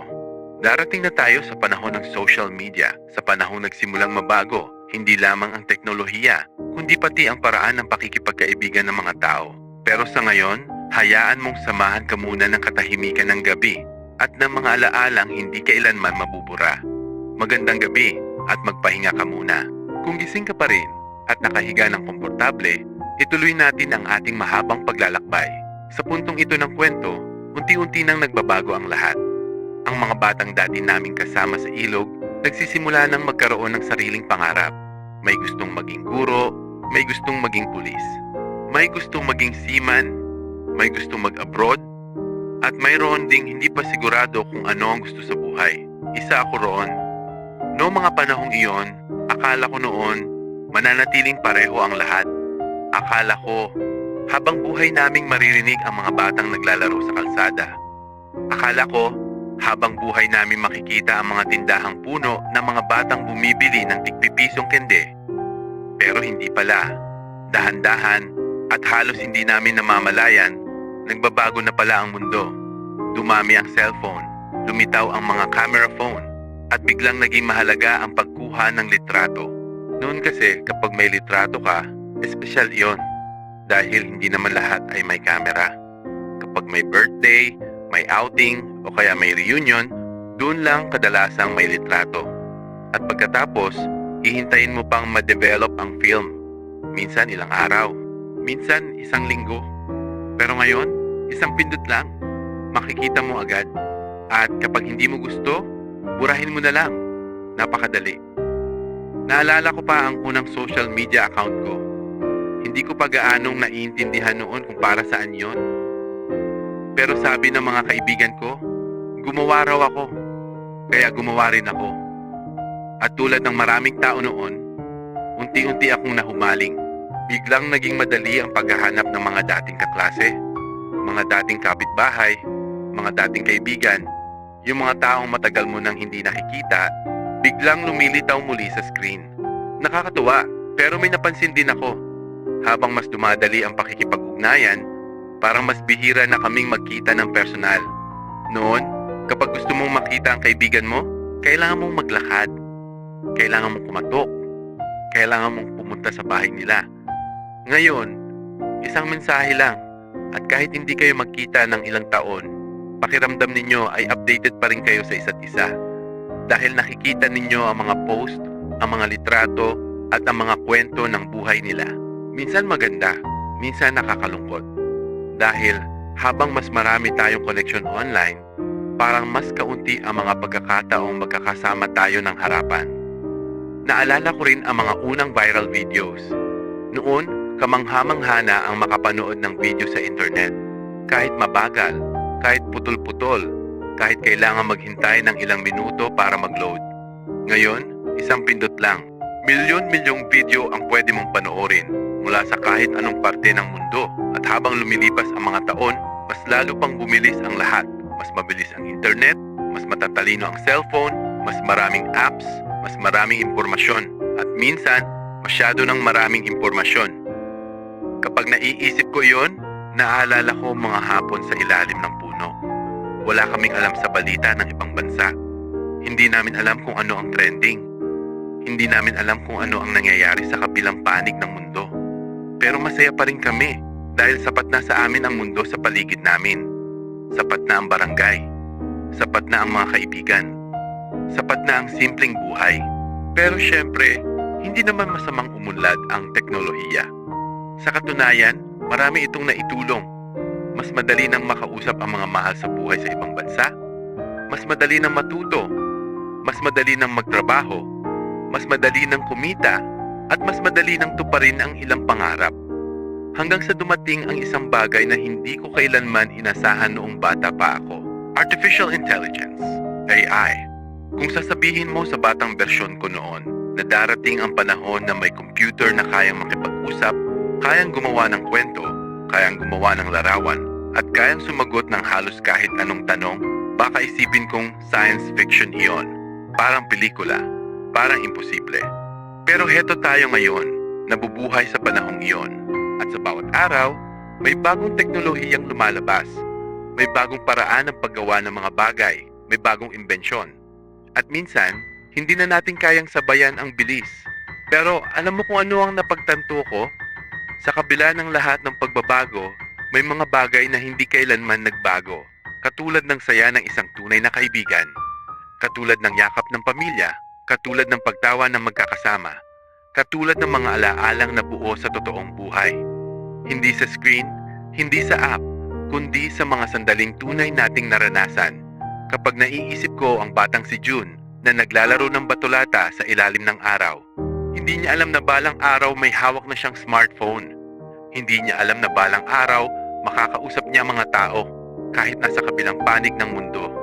darating na tayo sa panahon ng social media, sa panahong nagsimulang mabago, hindi lamang ang teknolohiya, kundi pati ang paraan ng pakikipagkaibigan ng mga tao. Pero sa ngayon, hayaan mong samahan ka muna ng katahimikan ng gabi at ng mga alaalang hindi kailanman mabubura. Magandang gabi at magpahinga ka muna. Kung gising ka pa rin at nakahiga ng komportable, ituloy natin ang ating mahabang paglalakbay. Sa puntong ito ng kwento, unti-unti nang nagbabago ang lahat. Ang mga batang dati naming kasama sa ilog, nagsisimula nang magkaroon ng sariling pangarap. May gustong maging guro, may gustong maging pulis, may gustong maging seaman, may gustong mag-abroad, at mayroon ding hindi pa sigurado kung ano ang gusto sa buhay. Isa ako roon. Noong mga panahong iyon, akala ko noon, mananatiling pareho ang lahat. Akala ko, habang buhay naming maririnig ang mga batang naglalaro sa kalsada. Akala ko, habang buhay namin makikita ang mga tindahang puno ng mga batang bumibili ng tigpipisong kende. Pero hindi pala. Dahan-dahan at halos hindi namin namamalayan, nagbabago na pala ang mundo. Dumami ang cellphone, lumitaw ang mga camera phone, at biglang naging mahalaga ang pagkuha ng litrato. Noon kasi kapag may litrato ka, espesyal iyon. Dahil hindi naman lahat ay may camera. Kapag may birthday, may outing, o kaya may reunion, doon lang kadalasang may litrato. At pagkatapos, hihintayin mo pang ma-develop ang film. Minsan ilang araw, minsan isang linggo. Pero ngayon, isang pindot lang, makikita mo agad. At kapag hindi mo gusto, burahin mo na lang. Napakadali. Naalala ko pa ang unang social media account ko. Hindi ko pa gaanong naiintindihan noon kung para saan yon. Pero sabi ng mga kaibigan ko, gumawa raw ako. Kaya gumawa rin ako. At tulad ng maraming tao noon, unti-unti akong nahumaling. Biglang naging madali ang paghahanap ng mga dating kaklase, mga dating kapitbahay, mga dating kaibigan. Yung mga taong matagal mo nang hindi nakikita, biglang lumilitaw muli sa screen. Nakakatuwa, pero may napansin din ako. Habang mas dumadali ang pakikipag-ugnayan, parang mas bihira na kaming magkita ng personal. Noon, kapag gusto mong makita ang kaibigan mo, kailangan mong maglakad. Kailangan mong kumatok. Kailangan mong pumunta sa bahay nila. Ngayon, isang mensahe lang. At kahit hindi kayo magkita ng ilang taon, pakiramdam ninyo ay updated pa rin kayo sa isa't isa. Dahil nakikita ninyo ang mga post, ang mga litrato, at ang mga kwento ng buhay nila. Minsan maganda, minsan nakakalungkot. Dahil habang mas marami tayong connection online, parang mas kaunti ang mga pagkakataong magkakasama tayo ng harapan. Naalala ko rin ang mga unang viral videos. Noon, kamangha-mangha na ang makapanood ng video sa internet. Kahit mabagal, kahit putol-putol, kahit kailangan maghintay ng ilang minuto para mag-load. Ngayon, isang pindot lang. Milyon-milyong video ang pwede mong panoorin mula sa kahit anong parte ng mundo. At habang lumilipas ang mga taon, mas lalo pang bumilis ang lahat. Mas mabilis ang internet, mas matatalino ang cellphone, mas maraming apps, mas maraming impormasyon. At minsan, masyado ng maraming impormasyon. Kapag naiisip ko yon, naaalala ko mga hapon sa ilalim ng puno. Wala kaming alam sa balita ng ibang bansa. Hindi namin alam kung ano ang trending. Hindi namin alam kung ano ang nangyayari sa kabilang panig ng mundo. Pero masaya pa rin kami dahil sapat na sa amin ang mundo sa paligid namin. Sapat na ang barangay. Sapat na ang mga kaibigan. Sapat na ang simpleng buhay. Pero syempre, hindi naman masamang umunlad ang teknolohiya. Sa katunayan, marami itong naitulong. Mas madali nang makausap ang mga mahal sa buhay sa ibang bansa. Mas madali nang matuto. Mas madali nang magtrabaho. Mas madali nang kumita. At mas madali nang tuparin ang ilang pangarap. Hanggang sa dumating ang isang bagay na hindi ko kailanman inasahan noong bata pa ako. Artificial Intelligence, AI. Kung sasabihin mo sa batang bersyon ko noon na darating ang panahon na may computer na kayang makipag-usap, kayang gumawa ng kwento, kayang gumawa ng larawan, at kayang sumagot ng halos kahit anong tanong, baka isipin kong science fiction iyon. Parang pelikula, parang imposible. Pero heto tayo ngayon, nabubuhay sa panahong iyon. At sa bawat araw, may bagong teknolohiyang lumalabas. May bagong paraan ng paggawa ng mga bagay. May bagong imbensyon. At minsan, hindi na natin kayang sabayan ang bilis. Pero alam mo kung ano ang napagtanto ko? Sa kabila ng lahat ng pagbabago, may mga bagay na hindi kailanman nagbago. Katulad ng saya ng isang tunay na kaibigan. Katulad ng yakap ng pamilya. Katulad ng pagtawa ng magkakasama. Katulad ng mga alaalang nabuo sa totoong buhay. Hindi sa screen, hindi sa app, kundi sa mga sandaling tunay nating naranasan. Kapag naiisip ko ang batang si June na naglalaro ng batulata sa ilalim ng araw, hindi niya alam na balang araw may hawak na siyang smartphone. Hindi niya alam na balang araw makakausap niya mga tao kahit nasa kabilang panig ng mundo.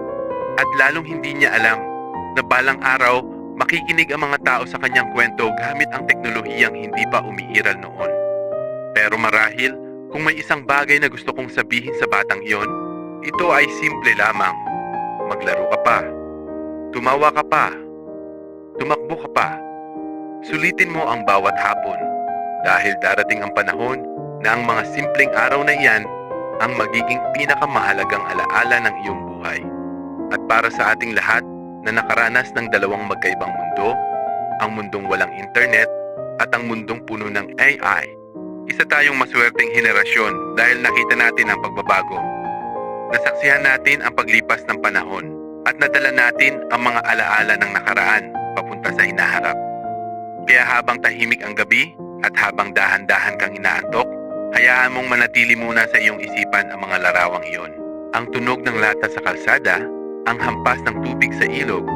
At lalong hindi niya alam na balang araw makikinig ang mga tao sa kanyang kwento gamit ang teknolohiyang hindi pa umiiral noon. Pero marahil, kung may isang bagay na gusto kong sabihin sa batang iyon, ito ay simple lamang. Maglaro ka pa. Tumawa ka pa. Tumakbo ka pa. Sulitin mo ang bawat hapon dahil darating ang panahon na ang mga simpleng araw na iyan ang magiging pinakamahalagang alaala ng iyong buhay. At para sa ating lahat na nakaranas ng dalawang magkaibang mundo, ang mundong walang internet at ang mundong puno ng AI, isa tayong maswerteng henerasyon dahil nakita natin ang pagbabago. Nasaksihan natin ang paglipas ng panahon at nadala natin ang mga alaala ng nakaraan papunta sa hinaharap. Kaya habang tahimik ang gabi at habang dahan-dahan kang inaantok, hayaan mong manatili muna sa iyong isipan ang mga larawang iyon. Ang tunog ng lata sa kalsada, ang hampas ng tubig sa ilog,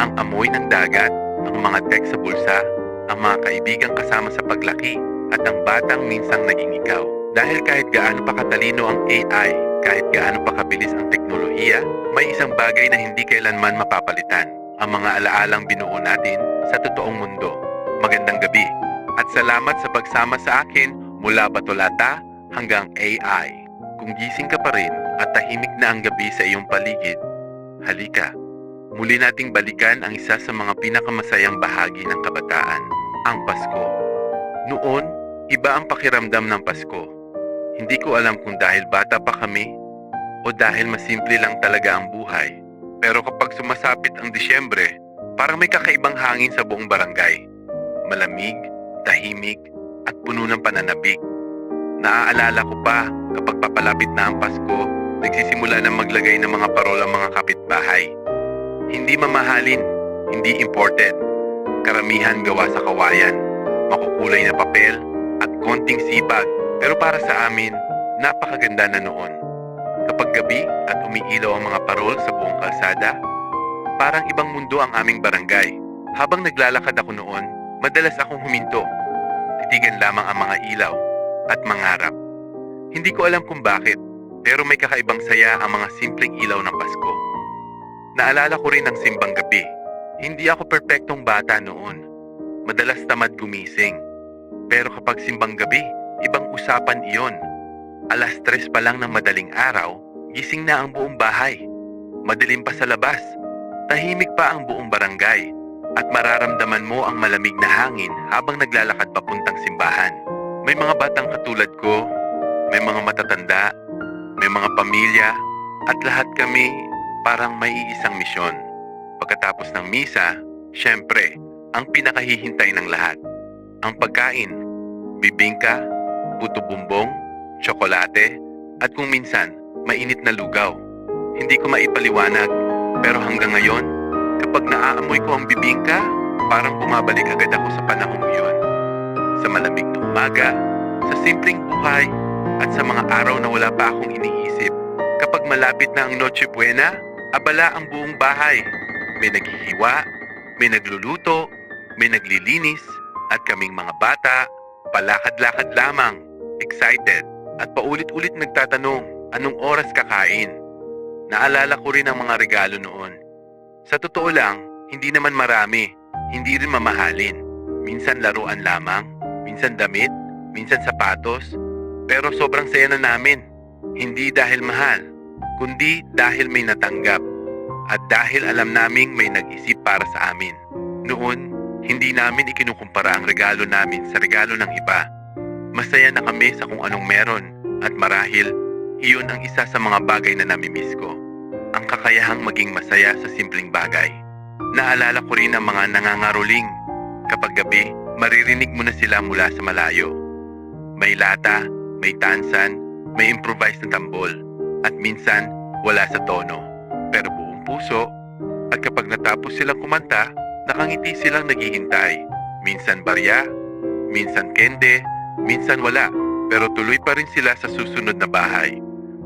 ang amoy ng dagat, ang mga text sa bulsa, ang mga kaibigang kasama sa paglaki, at ang batang minsang naging ikaw. Dahil kahit gaano pa katalino ang AI, kahit gaano pa kabilis ang teknolohiya, may isang bagay na hindi kailanman mapapalitan: ang mga alaalang binuo natin sa totoong mundo. Magandang gabi, at salamat sa pagsama sa akin mula Batolata hanggang AI. Kung gising ka pa rin at tahimik na ang gabi sa iyong paligid, halika. Muli nating balikan ang isa sa mga pinakamasayang bahagi ng kabataan, ang Pasko. Noon, iba ang pakiramdam ng Pasko. Hindi ko alam kung dahil bata pa kami o dahil masimple lang talaga ang buhay. Pero kapag sumasapit ang Disyembre, parang may kakaibang hangin sa buong barangay. Malamig, tahimik, at puno ng pananabik. Naaalala ko pa kapag papalapit na ang Pasko, nagsisimula na maglagay ng mga parola ang mga kapitbahay. Hindi mamahalin, hindi imported. Karamihan gawa sa kawayan, makukulay na papel, at konting sipag. Pero para sa amin, napakaganda na noon. Kapag gabi at umiilaw ang mga parol sa buong kalsada, parang ibang mundo ang aming barangay. Habang naglalakad ako noon, madalas akong huminto. Titigan lamang ang mga ilaw at mangarap. Hindi ko alam kung bakit, pero may kakaibang saya ang mga simpleng ilaw ng Pasko. Naalala ko rin ang simbang gabi. Hindi ako perpektong bata noon. Madalas tamad gumising. Pero kapag simbang gabi, ibang usapan iyon. 3:00 pa lang ng madaling araw, gising na ang buong bahay. Madilim pa sa labas. Tahimik pa ang buong barangay. At mararamdaman mo ang malamig na hangin habang naglalakad papuntang simbahan. May mga batang katulad ko, may mga matatanda, may mga pamilya, at lahat kami parang may iisang misyon. Pagkatapos ng misa, syempre, ang pinakahihintay ng lahat. Ang pagkain, bibingka, puto bumbong, tsokolate, at kung minsan, mainit na lugaw. Hindi ko maipaliwanag, pero hanggang ngayon, kapag naaamoy ko ang bibingka, parang bumabalik agad ako sa panahong iyon. Sa malamig na umaga, sa simpleng buhay, at sa mga araw na wala pa akong iniisip. Kapag malapit na ang Noche Buena, abala ang buong bahay. May naghihiwa, may nagluluto, may naglilinis, at kaming mga bata, palakad-lakad lamang, excited, at paulit-ulit nagtatanong, anong oras kakain? Naalala ko rin ang mga regalo noon. Sa totoo lang, hindi naman marami, hindi rin mamahalin. Minsan laruan lamang, minsan damit, minsan sapatos, pero sobrang saya na namin. Hindi dahil mahal, kundi dahil may natanggap. At dahil alam naming may nag-isip para sa amin. Noon, hindi namin ikinukumpara ang regalo namin sa regalo ng iba. Masaya na kami sa kung anong meron, at marahil, iyon ang isa sa mga bagay na namimiss ko. Ang kakayahang maging masaya sa simpleng bagay. Naalala ko rin ang mga nangangaroling. Kapag gabi, maririnig mo na sila mula sa malayo. May lata, may tansan, may improvised na tambol, at minsan, wala sa tono. Pero buong puso, at kapag natapos silang kumanta, nakangiti silang naghihintay. Minsan barya, minsan kende, minsan wala, pero tuloy pa rin sila sa susunod na bahay.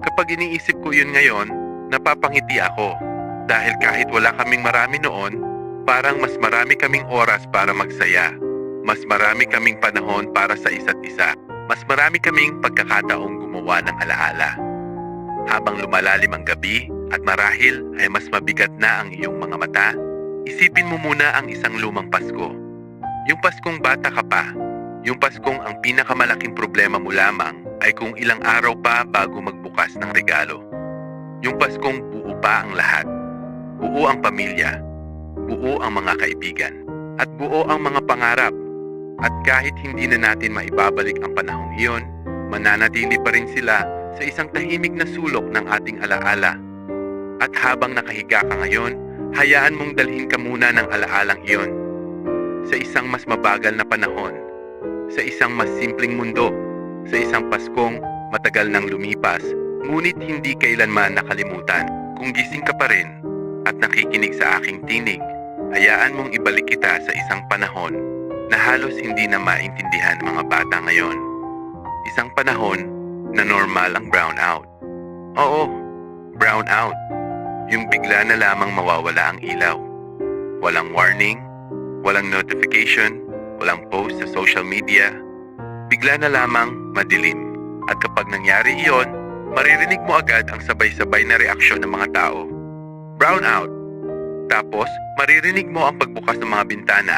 Kapag iniisip ko yun ngayon, napapangiti ako. Dahil kahit wala kaming marami noon, parang mas marami kaming oras para magsaya. Mas marami kaming panahon para sa isa't isa. Mas marami kaming pagkakataong gumawa ng alaala. Habang lumalalim ang gabi at marahil ay mas mabigat na ang iyong mga mata, isipin mo muna ang isang lumang Pasko. Yung Paskong bata ka pa. Yung Paskong ang pinakamalaking problema mo lamang ay kung ilang araw pa bago magbukas ng regalo. Yung Paskong buo pa ang lahat. Buo ang pamilya. Buo ang mga kaibigan. At buo ang mga pangarap. At kahit hindi na natin maibabalik ang panahong iyon, mananatili pa rin sila sa isang tahimik na sulok ng ating alaala. At habang nakahiga ka ngayon, hayaan mong dalhin ka muna ng alaalang iyon. Sa isang mas mabagal na panahon, sa isang mas simpleng mundo, sa isang Paskong matagal nang lumipas, ngunit hindi kailanman nakalimutan. Kung gising ka pa rin at nakikinig sa aking tinig, hayaan mong ibalik kita sa isang panahon na halos hindi na maintindihan ng mga bata ngayon. Isang panahon na normal ang brownout. Oo, brownout. Yung bigla na lamang mawawala ang ilaw. Walang warning, walang notification, walang post sa social media, bigla na lamang madilim. At kapag nangyari iyon, maririnig mo agad ang sabay-sabay na reaksyon ng mga tao. Brownout. Tapos, maririnig mo ang pagbukas ng mga bintana,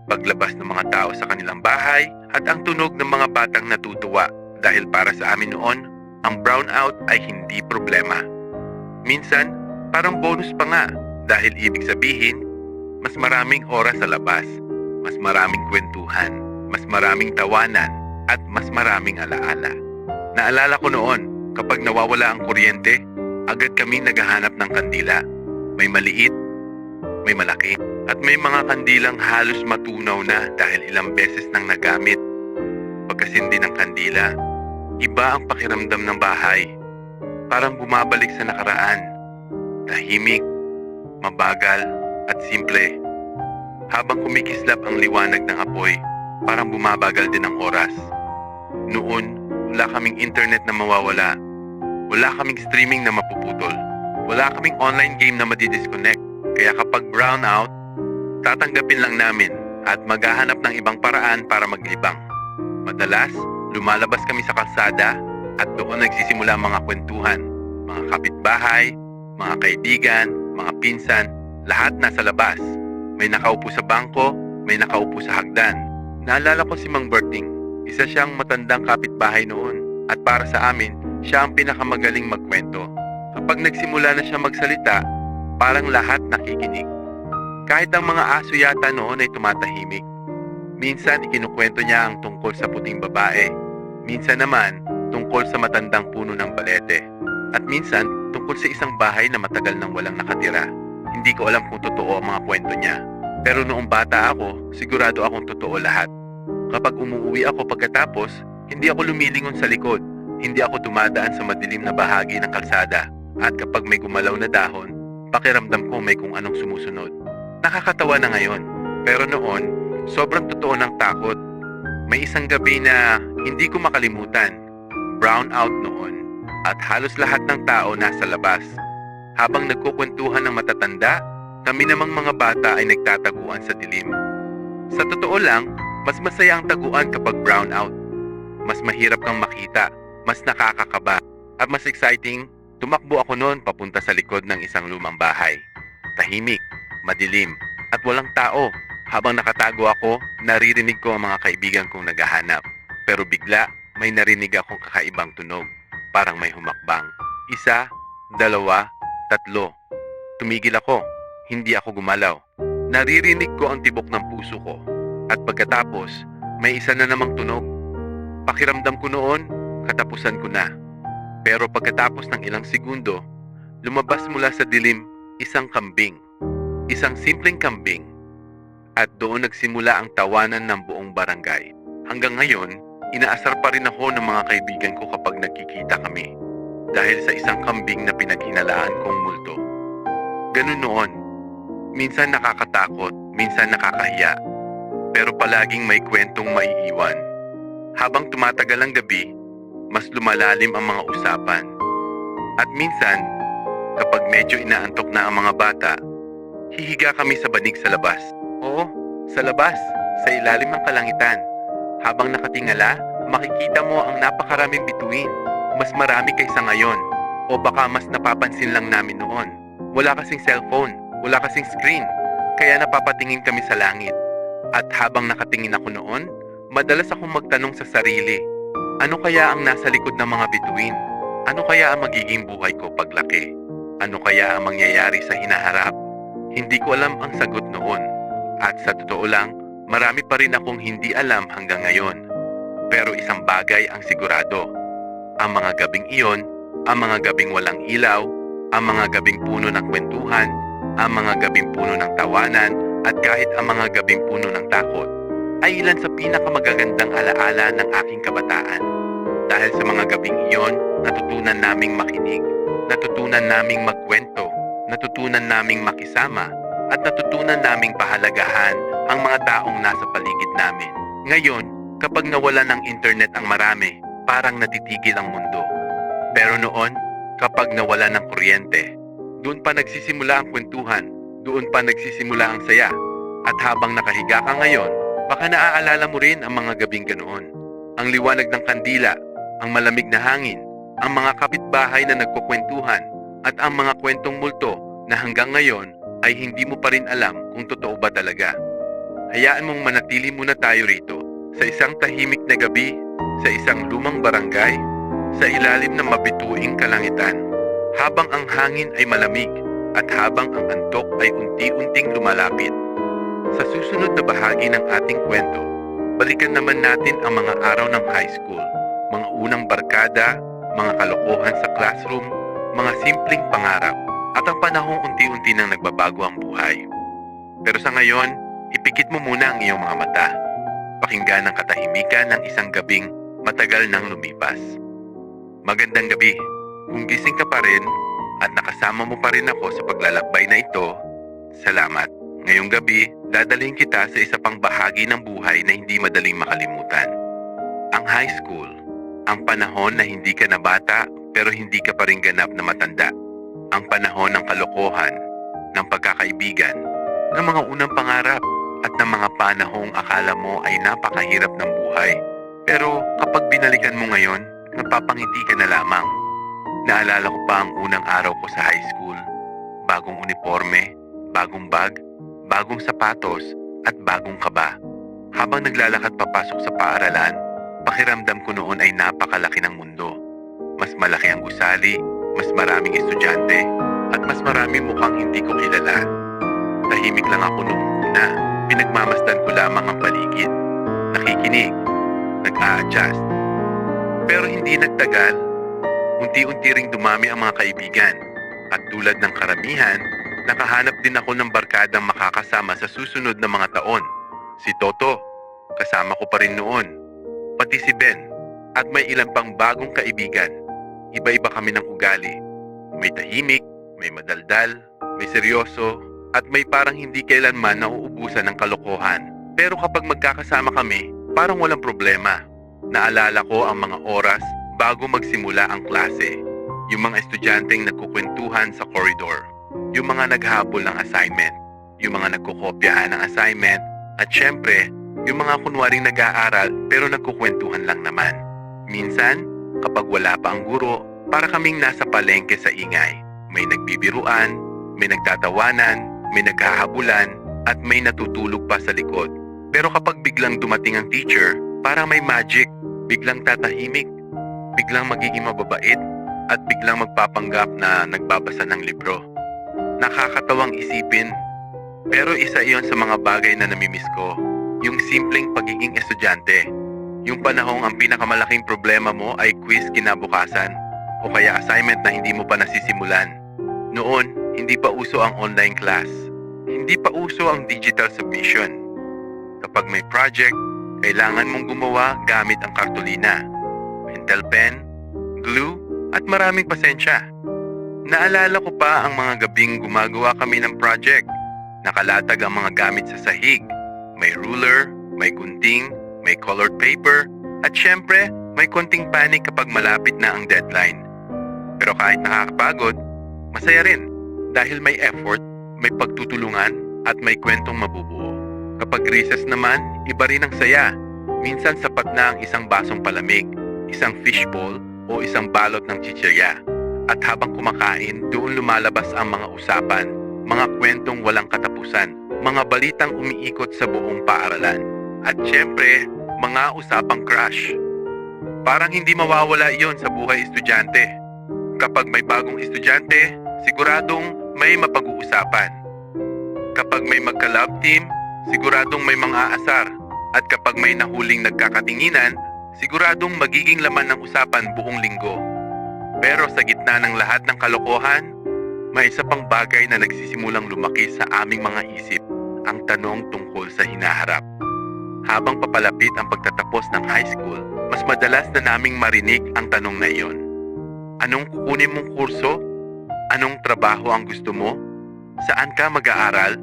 paglabas ng mga tao sa kanilang bahay, at ang tunog ng mga batang natutuwa dahil para sa amin noon, ang brownout ay hindi problema. Minsan, parang bonus pa nga dahil ibig sabihin, mas maraming oras sa labas, mas maraming kwentuhan, mas maraming tawanan, at mas maraming alaala. Naalala ko noon, kapag nawawala ang kuryente, agad kami naghahanap ng kandila. May maliit, may malaki, at may mga kandilang halos matunaw na dahil ilang beses nang nagamit. Pagkasindi ng kandila, iba ang pakiramdam ng bahay. Parang bumabalik sa nakaraan. Tahimik, mabagal, at simple. Habang kumikislap ang liwanag ng apoy, parang bumabagal din ang oras. Noon, wala kaming internet na mawawala. Wala kaming streaming na mapuputol. Wala kaming online game na madidisconnect. Kaya kapag brownout, tatanggapin lang namin at maghahanap ng ibang paraan para maglibang. Madalas, lumalabas kami sa kalsada at doon nagsisimula ang mga kwentuhan. Mga kapitbahay, mga kaibigan, mga pinsan, lahat nasa labas. May nakaupo sa bangko, may nakaupo sa hagdan. Naalala ko si Mang Berting. Isa siyang matandang kapitbahay noon at para sa amin, siya ang pinakamagaling magkwento. Kapag nagsimula na siya magsalita, parang lahat nakikinig. Kahit ang mga aso yata noon ay tumatahimik. Minsan ikinukwento niya ang tungkol sa puting babae. Minsan naman tungkol sa matandang puno ng balete. At minsan tungkol sa isang bahay na matagal nang walang nakatira. Hindi ko alam kung totoo ang mga kwento niya. Pero noong bata ako, sigurado akong totoo lahat. Kapag umuwi ako pagkatapos, hindi ako lumilingon sa likod. Hindi ako dumadaan sa madilim na bahagi ng kalsada. At kapag may gumalaw na dahon, pakiramdam ko may kung anong sumusunod. Nakakatawa na ngayon. Pero noon, sobrang totoo ng takot. May isang gabi na hindi ko makalimutan. Brownout noon. At halos lahat ng tao nasa labas. Habang nagkukwentuhan ng matatanda, kami namang mga bata ay nagtataguan sa dilim. Sa totoo lang, mas masaya ang taguan kapag brownout. Mas mahirap kang makita, mas nakakakaba, at mas exciting, tumakbo ako noon papunta sa likod ng isang lumang bahay. Tahimik, madilim, at walang tao. Habang nakatago ako, naririnig ko ang mga kaibigan kong naghahanap. Pero bigla, may narinig akong kakaibang tunog. Parang may humakbang. Isa, dalawa, tatlo. Tumigil ako. Hindi ako gumalaw. Naririnig ko ang tibok ng puso ko. At pagkatapos, may isa na namang tunog. Pakiramdam ko noon, katapusan ko na. Pero pagkatapos ng ilang segundo, lumabas mula sa dilim isang kambing. Isang simpleng kambing. At doon nagsimula ang tawanan ng buong barangay. Hanggang ngayon, inaasar pa rin ako ng mga kaibigan ko kapag nagkikita kami. Dahil sa isang kambing na pinaghinalaan kong multo. Ganun noon. Minsan nakakatakot, minsan nakakahiya. Pero palaging may kwentong maiiwan. Habang tumatagal ang gabi, mas lumalalim ang mga usapan. At minsan, kapag medyo inaantok na ang mga bata, hihiga kami sa banig sa labas. Oo, sa labas, sa ilalim ng kalangitan. Habang nakatingala, makikita mo ang napakaraming bituin. Mas marami kaysa ngayon. O baka mas napapansin lang namin noon. Wala kasing cellphone, wala kasing screen. Kaya napapatingin kami sa langit. At habang nakatingin ako noon, madalas akong magtanong sa sarili, ano kaya ang nasa likod ng mga bituin? Ano kaya ang magiging buhay ko paglaki? Ano kaya ang mangyayari sa hinaharap? Hindi ko alam ang sagot noon. At sa totoo lang, marami pa rin akong hindi alam hanggang ngayon. Pero isang bagay ang sigurado. Ang mga gabing iyon, ang mga gabing walang ilaw, ang mga gabing puno ng kwentuhan, ang mga gabing puno ng tawanan, at kahit ang mga gabing puno ng takot, ay ilan sa pinakamagagandang alaala ng aking kabataan. Dahil sa mga gabing iyon, natutunan naming makinig, natutunan naming magkwento, natutunan naming makisama, at natutunan naming pahalagahan ang mga taong nasa paligid namin. Ngayon, kapag nawala ng internet ang marami, parang natitigil ang mundo. Pero noon, kapag nawala ng kuryente, doon pa nagsisimula ang kwentuhan, doon pa nagsisimula ang saya. At habang nakahiga ka ngayon, Baka naaalala mo rin ang mga gabing ganoon. Ang liwanag ng kandila, ang malamig na hangin, ang mga kapitbahay na nagkukwentuhan, at ang mga kwentong multo na hanggang ngayon ay hindi mo pa rin alam kung totoo ba talaga. Hayaan mong manatili muna tayo rito, sa isang tahimik na gabi, sa isang lumang barangay, sa ilalim ng mabituing kalangitan. Habang ang hangin ay malamig at habang ang antok ay unti-unting lumalapit. Sa susunod na bahagi ng ating kwento, balikan naman natin ang mga araw ng high school, mga unang barkada, mga kalokohan sa classroom, mga simpleng pangarap, at ang panahong unti-unti nang nagbabago ang buhay. Pero sa ngayon, ipikit mo muna ang iyong mga mata. Pakinggan ang katahimikan ng isang gabing matagal nang lumipas. Magandang gabi. Kung gising ka pa rin at nakasama mo pa rin ako sa paglalakbay na ito, salamat. Ngayong gabi, dadalhin kita sa isa pang bahagi ng buhay na hindi madaling makalimutan. Ang high school, ang panahon na hindi ka na bata pero hindi ka pa rin ganap na matanda. Ang panahon ng kalokohan, ng pagkakaibigan, ng mga unang pangarap, at ng mga panahong akala mo ay napakahirap ng buhay. Pero kapag binalikan mo ngayon, napapangiti ka na lamang. Naalala ko pa ang unang araw ko sa high school. Bagong uniforme, bagong bag, bagong sapatos, at bagong kaba. Habang naglalakad papasok sa paaralan, pakiramdam ko noon ay napakalaki ng mundo. Mas malaki ang gusali, mas maraming estudyante, at mas maraming mukhang hindi ko kilala. Tahimik lang ako noong una. Pinagmamasdan ko lamang ang paligid. Nakikinig, nag-a-adjust. Pero hindi nagtagal, unti-unti ring dumami ang mga kaibigan. At tulad ng karamihan, nakahanap din ako ng barkadang makakasama sa susunod na mga taon. Si Toto, kasama ko pa rin noon. Pati si Ben, at may ilan pang bagong kaibigan. Iba-iba kami ng ugali. May tahimik, may madaldal, may seryoso, at may parang hindi kailanman nauubusan ng kalokohan. Pero kapag magkakasama kami, parang walang problema. Naalala ko ang mga oras bago magsimula ang klase. Yung mga estudyanteng nagkukwentuhan sa corridor. Yung mga naghabol ng assignment. Yung mga nagkukopyahan ng assignment. At syempre, yung mga kunwaring nag-aaral pero nagkukwentuhan lang naman. Minsan, kapag wala pa ang guro, para kaming nasa palengke sa ingay. May nagbibiruan, may nagtatawanan, may naghahabulan, at may natutulog pa sa likod. Pero kapag biglang dumating ang teacher, parang may magic. Biglang tatahimik, biglang magiging mababait, at biglang magpapanggap na nagbabasa ng libro. Nakakatawang isipin, pero isa iyon sa mga bagay na namimiss ko. Yung simpleng pagiging estudyante. Yung panahong ang pinakamalaking problema mo ay quiz kinabukasan o kaya assignment na hindi mo pa nasisimulan. Noon, hindi pa uso ang online class. Hindi pa uso ang digital submission. Kapag may project, kailangan mong gumawa gamit ang kartolina, pentel pen, glue, at maraming pasensya. Naalala ko pa ang mga gabing gumagawa kami ng project. Nakalatag ang mga gamit sa sahig. May ruler, may gunting, may colored paper, at syempre, may konting panic kapag malapit na ang deadline. Pero kahit nakakapagod, masaya rin dahil may effort, may pagtutulungan, at may kwentong mabubuo. Kapag recess naman, iba rin ang saya. Minsan sapat na ang isang basong palamig, isang fishbowl, o isang balot ng chichirya. At habang kumakain, doon lumalabas ang mga usapan, mga kwentong walang katapusan, mga balitang umiikot sa buong paaralan. At syempre, mga usapang crush. Parang hindi mawawala iyon sa buhay estudyante. Kapag may bagong estudyante, siguradong may mapag-uusapan. Kapag may magka-love team, siguradong may mga aasar. At kapag may nahuling nagkakatinginan, siguradong magiging laman ng usapan buong linggo. Pero sa gitna ng lahat ng kalokohan, may isa pang bagay na nagsisimulang lumaki sa aming mga isip, ang tanong tungkol sa hinaharap. Habang papalapit ang pagtatapos ng high school, mas madalas na naming marinig ang tanong na iyon. Anong kukunin mong kurso? Anong trabaho ang gusto mo? Saan ka mag-aaral?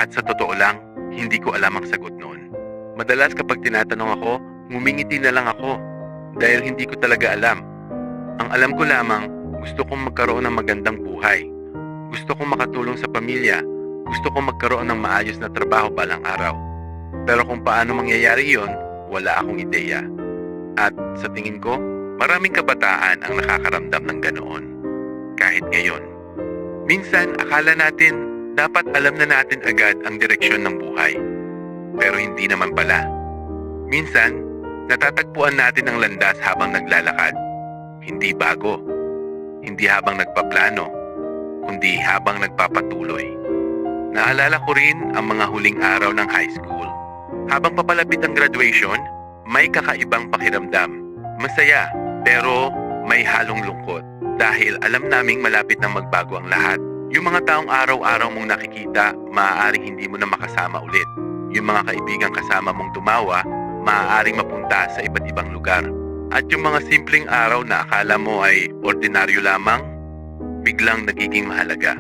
At sa totoo lang, hindi ko alam ang sagot noon. Madalas kapag tinatanong ako, ngumingiti na lang ako dahil hindi ko talaga alam. Ang alam ko lamang, gusto kong magkaroon ng magandang buhay. Gusto kong makatulong sa pamilya. Gusto kong magkaroon ng maayos na trabaho balang araw. Pero kung paano mangyayari yon, wala akong ideya. At sa tingin ko, maraming kabataan ang nakakaramdam ng ganoon. Kahit ngayon. Minsan, akala natin dapat alam na natin agad ang direksyon ng buhay. Pero hindi naman pala. Minsan, natatagpuan natin ang landas habang naglalakad. Hindi bago. Hindi habang nagpaplano, kundi habang nagpapatuloy. Naalala ko rin ang mga huling araw ng high school. Habang papalapit ang graduation, may kakaibang pakiramdam. Masaya, pero may halong lungkot. Dahil alam naming malapit nang magbago ang lahat. Yung mga taong araw-araw mong nakikita, maaaring hindi mo na makasama ulit. Yung mga kaibigang kasama mong tumawa, maaaring mapunta sa iba't ibang lugar. At yung mga simpleng araw na akala mo ay ordinaryo lamang, biglang nagiging mahalaga.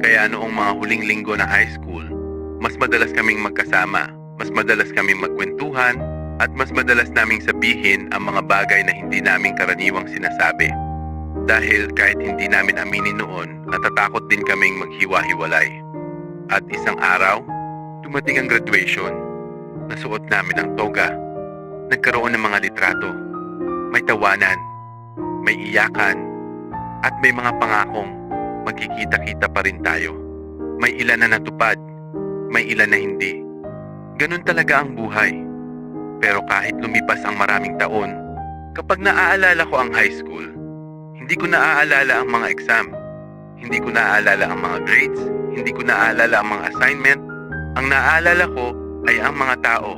Kaya noong mga huling linggo ng high school, mas madalas kaming magkasama, mas madalas kaming magkwentuhan, at mas madalas naming sabihin ang mga bagay na hindi namin karaniwang sinasabi. Dahil kahit hindi namin aminin noon, natatakot din kaming maghiwa-hiwalay. At isang araw, dumating ang graduation. Nasuot namin ang toga. Nagkaroon ng mga litrato. May tawanan, may iyakan, at may mga pangakong magkikita-kita pa rin tayo. May ilan na natupad, may ilan na hindi. Ganun talaga ang buhay. Pero kahit lumipas ang maraming taon, kapag naaalala ko ang high school, hindi ko naaalala ang mga exam, hindi ko naaalala ang mga grades, hindi ko naaalala ang mga assignment. Ang naaalala ko ay ang mga tao,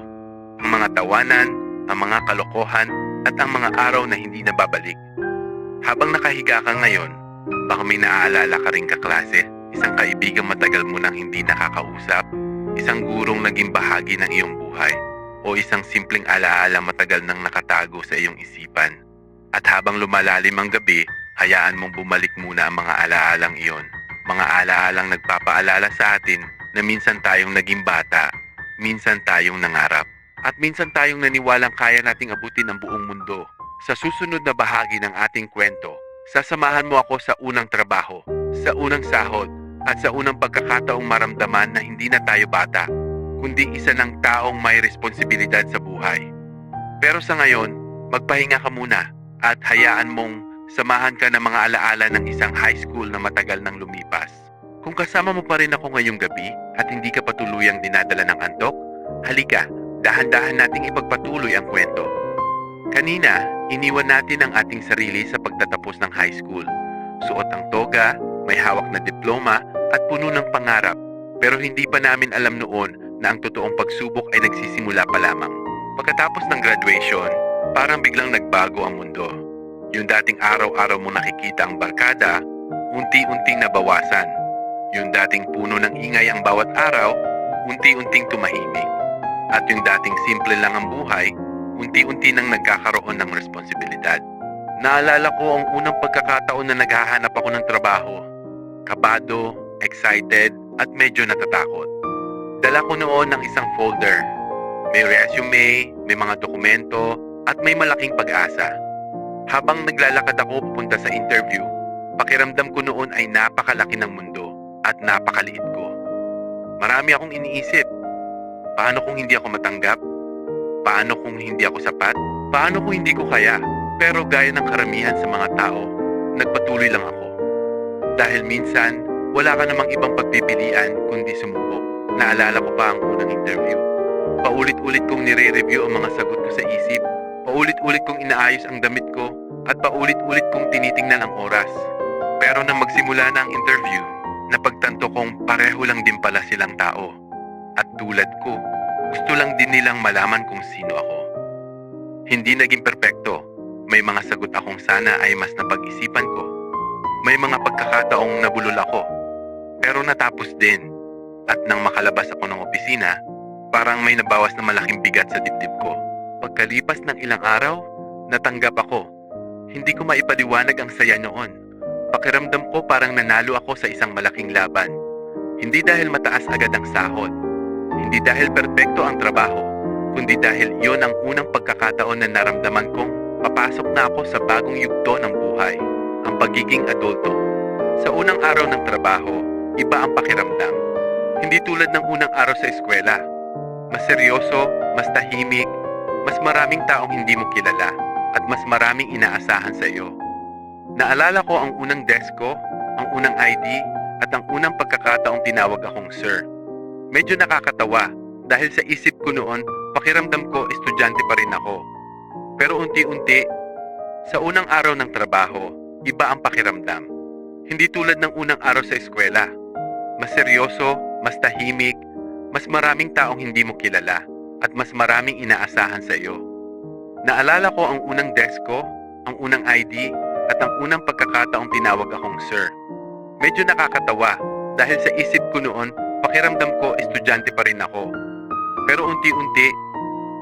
ang mga tawanan, ang mga kalokohan, at ang mga araw na hindi nababalik. Habang nakahiga ka ngayon, baka may naaalala ka ring kaklase, isang kaibigang matagal mo nang hindi nakakausap, isang gurong naging bahagi ng iyong buhay, o isang simpleng alaala matagal nang nakatago sa iyong isipan. At habang lumalalim ang gabi, hayaan mong bumalik muna ang mga alaalang iyon. Mga alaalang nagpapaalala sa atin na minsan tayong naging bata, minsan tayong nangarap, at minsan tayong naniwalang kaya nating abutin ang buong mundo. Sa susunod na bahagi ng ating kwento, sasamahan mo ako sa unang trabaho, sa unang sahod, at sa unang pagkakataong maramdaman na hindi na tayo bata, kundi isa ng taong may responsibilidad sa buhay. Pero sa ngayon, magpahinga ka muna at hayaan mong samahan ka ng mga alaala ng isang high school na matagal nang lumipas. Kung kasama mo pa rin ako ngayong gabi at hindi ka patuluyang dinadala ng antok, halika, dahan-dahan nating ipagpatuloy ang kwento. Kanina, iniwan natin ang ating sarili sa pagtatapos ng high school. Suot ang toga, may hawak na diploma at puno ng pangarap. Pero hindi pa namin alam noon na ang totoong pagsubok ay nagsisimula pa lamang. Pagkatapos ng graduation, parang biglang nagbago ang mundo. Yung dating araw-araw mo nakikita ang barkada, unti-unting nabawasan. Yung dating puno ng ingay ang bawat araw, unti-unting tumahimik. At yung dating simple lang ang buhay, unti-unti nang nagkakaroon ng responsibilidad. Naalala ko ang unang pagkakataon na naghahanap ako ng trabaho. Kabado, excited, at medyo natatakot. Dala ko noon ng isang folder. May resume, may mga dokumento, at may malaking pag-asa. Habang naglalakad ako pupunta sa interview, pakiramdam ko noon ay napakalaki ng mundo at napakaliit ko. Marami akong iniisip. Paano kung hindi ako matanggap? Paano kung hindi ako sapat? Paano kung hindi ko kaya? Pero gaya ng karamihan sa mga tao, nagpatuloy lang ako. Dahil minsan, wala ka namang ibang pagpipilian kundi sumubok. Naalala ko pa ang unang interview. Paulit-ulit kong nire-review ang mga sagot ko sa isip. Paulit-ulit kong inaayos ang damit ko at paulit-ulit kong tinitingnan ang oras. Pero nang magsimula na ang interview, napagtanto kong pareho lang din pala silang tao. At tulad ko, gusto lang din nilang malaman kung sino ako. Hindi naging perpekto. May mga sagot akong sana ay mas napag-isipan ko. May mga pagkakataong nabulol ako. Pero natapos din. At nang makalabas ako ng opisina, parang may nabawas na malaking bigat sa dibdib ko. Pagkalipas ng ilang araw, natanggap ako. Hindi ko maipaliwanag ang saya noon. Pakiramdam ko parang nanalo ako sa isang malaking laban. Hindi dahil mataas agad ang sahod. Hindi dahil perpekto ang trabaho. Kundi dahil iyon ang unang pagkakataon na naramdaman kong papasok na ako sa bagong yugto ng buhay. Ang pagiging adulto. Sa unang araw ng trabaho, iba ang pakiramdam. Hindi tulad ng unang araw sa eskwela. Mas seryoso, mas tahimik, mas maraming taong hindi mo kilala, at mas maraming inaasahan sa iyo. Naalala ko ang unang desk ko, ang unang ID, at ang unang pagkakataong tinawag akong sir. Medyo nakakatawa dahil sa isip ko noon, pakiramdam ko estudyante pa rin ako. Pero unti-unti, sa unang araw ng trabaho, iba ang pakiramdam. Hindi tulad ng unang araw sa eskwela. Mas seryoso, mas tahimik, mas maraming taong hindi mo kilala, at mas maraming inaasahan sa iyo. Naalala ko ang unang desk ko, ang unang ID, at ang unang pagkakataong tinawag akong sir. Medyo nakakatawa dahil sa isip ko noon, pakiramdam ko estudyante pa rin ako. Pero unti-unti,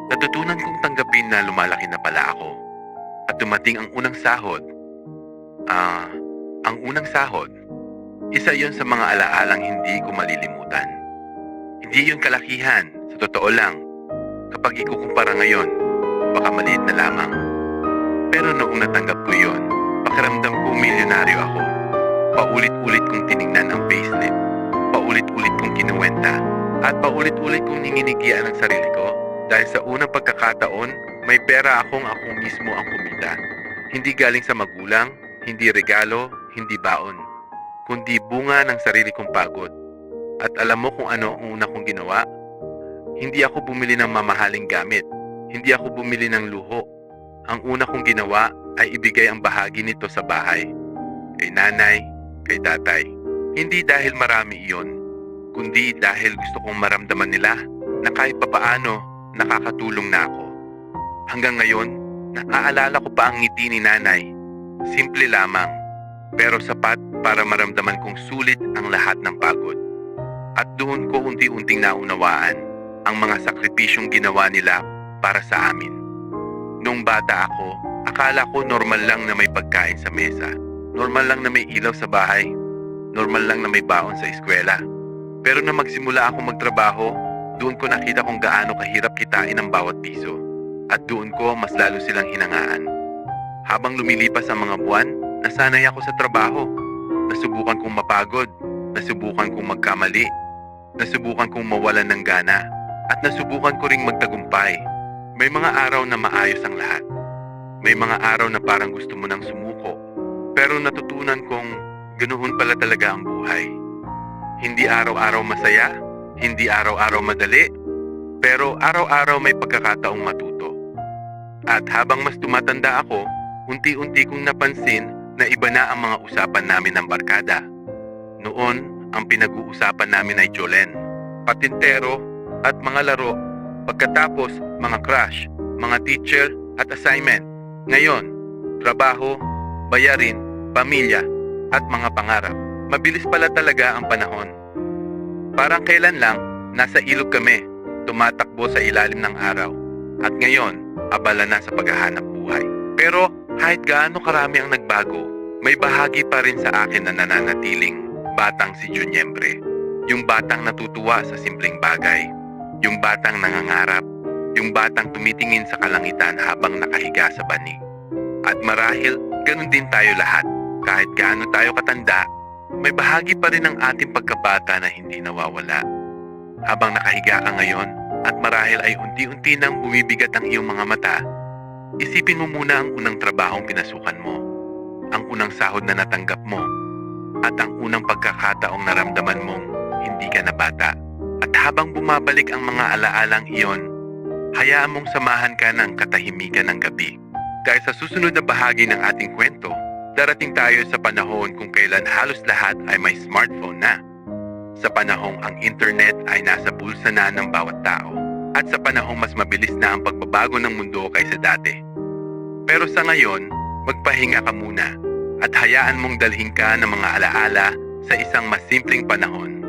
natutunan kong tanggapin na lumalaki na pala ako. At dumating ang unang sahod. Ang unang sahod, isa yon sa mga alaalang hindi ko malilimutan. Hindi yun kalakihan, sa totoo lang. Kapag ikukumpara ngayon, baka maliit na lamang. Pero noong natanggap ko yon, pakiramdam ko milyonaryo ako. Paulit-ulit kong tiningnan ang payslip. Paulit-ulit kong kinuwenta. At paulit-ulit kong ninginigyan ang sarili ko. Dahil sa unang pagkakataon, may pera ako mismo ang kumita. Hindi galing sa magulang, hindi regalo, hindi baon. Kundi bunga ng sarili kong pagod. At alam mo kung ano ang una kong ginawa? Hindi ako bumili ng mamahaling gamit. Hindi ako bumili ng luho. Ang una kong ginawa ay ibigay ang bahagi nito sa bahay. Kay nanay, kay tatay. Hindi dahil marami iyon, kundi dahil gusto kong maramdaman nila na kahit papaano nakakatulong na ako. Hanggang ngayon, naaalala ko pa ang ngiti ni nanay. Simple lamang, pero sapat para maramdaman kong sulit ang lahat ng pagod. At doon ko unti-unting naunawaan ang mga sakripisyong ginawa nila para sa amin. Nung bata ako, akala ko normal lang na may pagkain sa mesa. Normal lang na may ilaw sa bahay. Normal lang na may baon sa eskwela. Pero na magsimula ako magtrabaho, doon ko nakita kung gaano kahirap kitain ang bawat piso. At doon ko mas lalo silang hinangaan. Habang lumilipas ang mga buwan, nasanay ako sa trabaho. Nasubukan kong mapagod, nasubukan kong magkamali, nasubukan kong mawalan ng gana, at nasubukan ko ring magtagumpay. May mga araw na maayos ang lahat. May mga araw na parang gusto mo nang sumuko. Pero natutunan kong ganoon pala talaga ang buhay. Hindi araw-araw masaya, hindi araw-araw madali, pero araw-araw may pagkakataong matuto. At habang mas tumatanda ako, unti-unti kong napansin na iba na ang mga usapan namin ng barkada. Noon, ang pinag-uusapan namin ay Jolen, patintero at mga laro. Pagkatapos, mga crush, mga teacher at assignment. Ngayon, trabaho, bayarin, pamilya at mga pangarap. Mabilis pala talaga ang panahon. Parang kailan lang, nasa ilog kami, tumatakbo sa ilalim ng araw. At ngayon, abala na sa paghahanap buhay. Pero kahit gaano karami ang nagbago, may bahagi pa rin sa akin na nananatiling batang si Junyembre. Yung batang natutuwa sa simpleng bagay. Yung batang nangangarap. Yung batang tumitingin sa kalangitan habang nakahiga sa banig. At marahil, ganun din tayo lahat. Kahit gaano tayo katanda, may bahagi pa rin ng ating pagkabata na hindi nawawala. Habang nakahiga ka ngayon at marahil ay unti-unti nang bumibigat ang iyong mga mata, isipin mo muna ang unang trabahong pinasukan mo, ang unang sahod na natanggap mo, at ang unang pagkakataong naramdaman mong hindi ka na bata. At habang bumabalik ang mga alaalang iyon, hayaan mong samahan ka ng katahimikan ng gabi. Dahil sa susunod na bahagi ng ating kwento, darating tayo sa panahon kung kailan halos lahat ay may smartphone na. Sa panahong ang internet ay nasa bulsa na ng bawat tao. At sa panahong mas mabilis na ang pagbabago ng mundo kaysa dati. Pero sa ngayon, magpahinga ka muna at hayaan mong dalhin ka ng mga alaala sa isang mas simpleng panahon.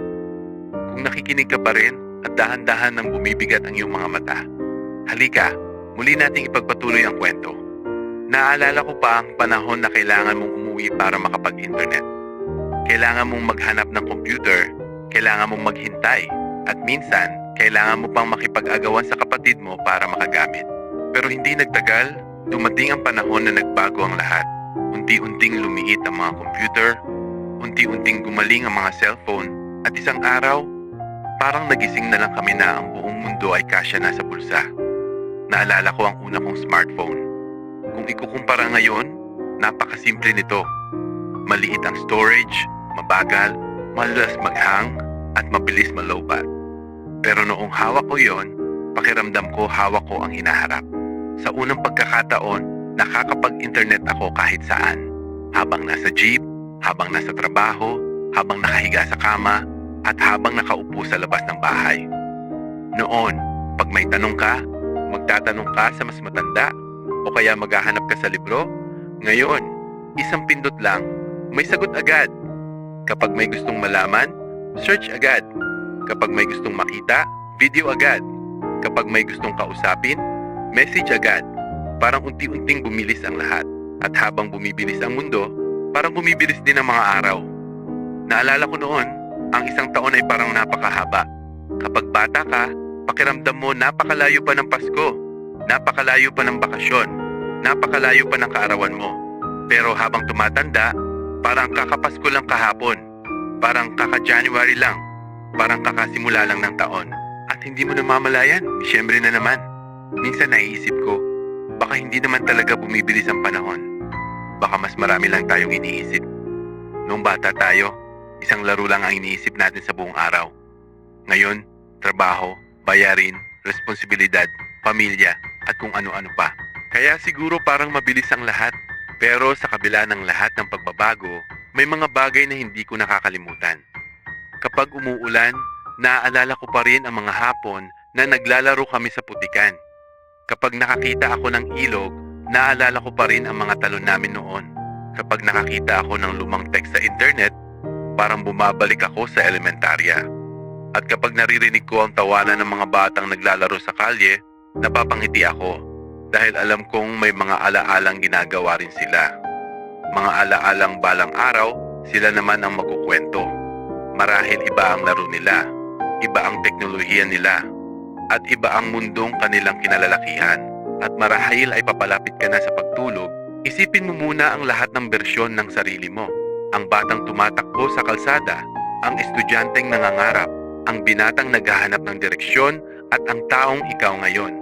Kung nakikinig ka pa rin at dahan-dahan nang bumibigat ang iyong mga mata, halika, muli nating ipagpatuloy ang kwento. Naalala ko pa ang panahon na kailangan mong umuwi para makapag-internet. Kailangan mong maghanap ng computer, kailangan mong maghintay, at minsan, kailangan mo pang makipag-agawan sa kapatid mo para makagamit. Pero hindi nagtagal, dumating ang panahon na nagbago ang lahat. Unti-unting lumiit ang mga computer, unti-unting gumaling ang mga cellphone, at isang araw, parang nagising na lang kami na ang buong mundo ay kasya na sa bulsa. Naalala ko ang una kong smartphone. Kung ikukumpara ngayon, napakasimple nito. Maliit ang storage, mabagal, madalas maghang, at mabilis malobat. Pero noong hawak ko yon, pakiramdam ko hawak ko ang hinaharap. Sa unang pagkakataon, nakakapag-internet ako kahit saan. Habang nasa jeep, habang nasa trabaho, habang nakahiga sa kama, at habang nakaupo sa labas ng bahay. Noon, pag may tanong ka, magtatanong ka sa mas matanda, o kaya maghahanap ka sa libro. Ngayon, isang pindot lang, may sagot agad. Kapag may gustong malaman, search agad. Kapag may gustong makita, video agad. Kapag may gustong kausapin, message agad. Parang unti-unting bumilis ang lahat. At habang bumibilis ang mundo, parang bumibilis din ang mga araw. Naalala ko noon, ang isang taon ay parang napakahaba. Kapag bata ka, pakiramdam mo napakalayo pa ng Pasko, napakalayo pa ng bakasyon, napakalayo pa ng kaarawan mo. Pero habang tumatanda, parang kakapasko lang kahapon, parang kaka-January lang, parang kakasimula lang ng taon. At hindi mo namamalayan, Disyembre na naman. Minsan naiisip ko, baka hindi naman talaga bumibilis ang panahon. Baka mas marami lang tayong iniisip. Noong bata tayo, isang laro lang ang iniisip natin sa buong araw. Ngayon, trabaho, bayarin, responsibilidad, pamilya, at kung ano-ano pa. Kaya siguro parang mabilis ang lahat. Pero sa kabila ng lahat ng pagbabago, may mga bagay na hindi ko nakakalimutan. Kapag umuulan, naaalala ko pa rin ang mga hapon na naglalaro kami sa putikan. Kapag nakakita ako ng ilog, naaalala ko pa rin ang mga talon namin noon. Kapag nakakita ako ng lumang text sa internet, parang bumabalik ako sa elementarya. At kapag naririnig ko ang tawanan ng mga batang naglalaro sa kalye, napapangiti ako. Dahil alam kong may mga alaalang ginagawa rin sila. Mga alaalang balang araw, sila naman ang magkukwento. Marahil iba ang laro nila, iba ang teknolohiya nila, at iba ang mundong kanilang kinalalakihan. At marahil ay papalapit ka na sa pagtulog, isipin mo muna ang lahat ng bersyon ng sarili mo. Ang batang tumatakbo sa kalsada, ang estudyanteng nangangarap, ang binatang naghahanap ng direksyon, at ang taong ikaw ngayon.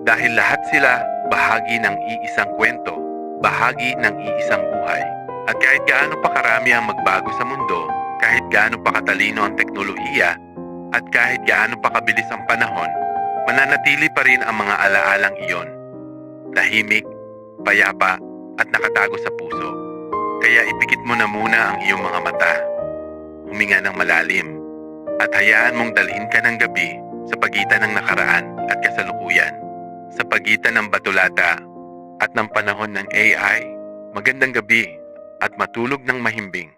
Dahil lahat sila bahagi ng iisang kwento, bahagi ng iisang buhay. At kahit gaano pa karami ang magbago sa mundo, kahit gaano pa katalino ang teknolohiya, at kahit gaano pa kabilis ang panahon, mananatili pa rin ang mga alaalang iyon. Tahimik, payapa, at nakatago sa puso. Kaya ipikit mo na muna ang iyong mga mata. Huminga ng malalim, at hayaan mong dalhin ka ng gabi sa pagitan ng nakaraan at kasalukuyan. Sa pagitan ng batulata at ng panahon ng AI, magandang gabi at matulog ng mahimbing.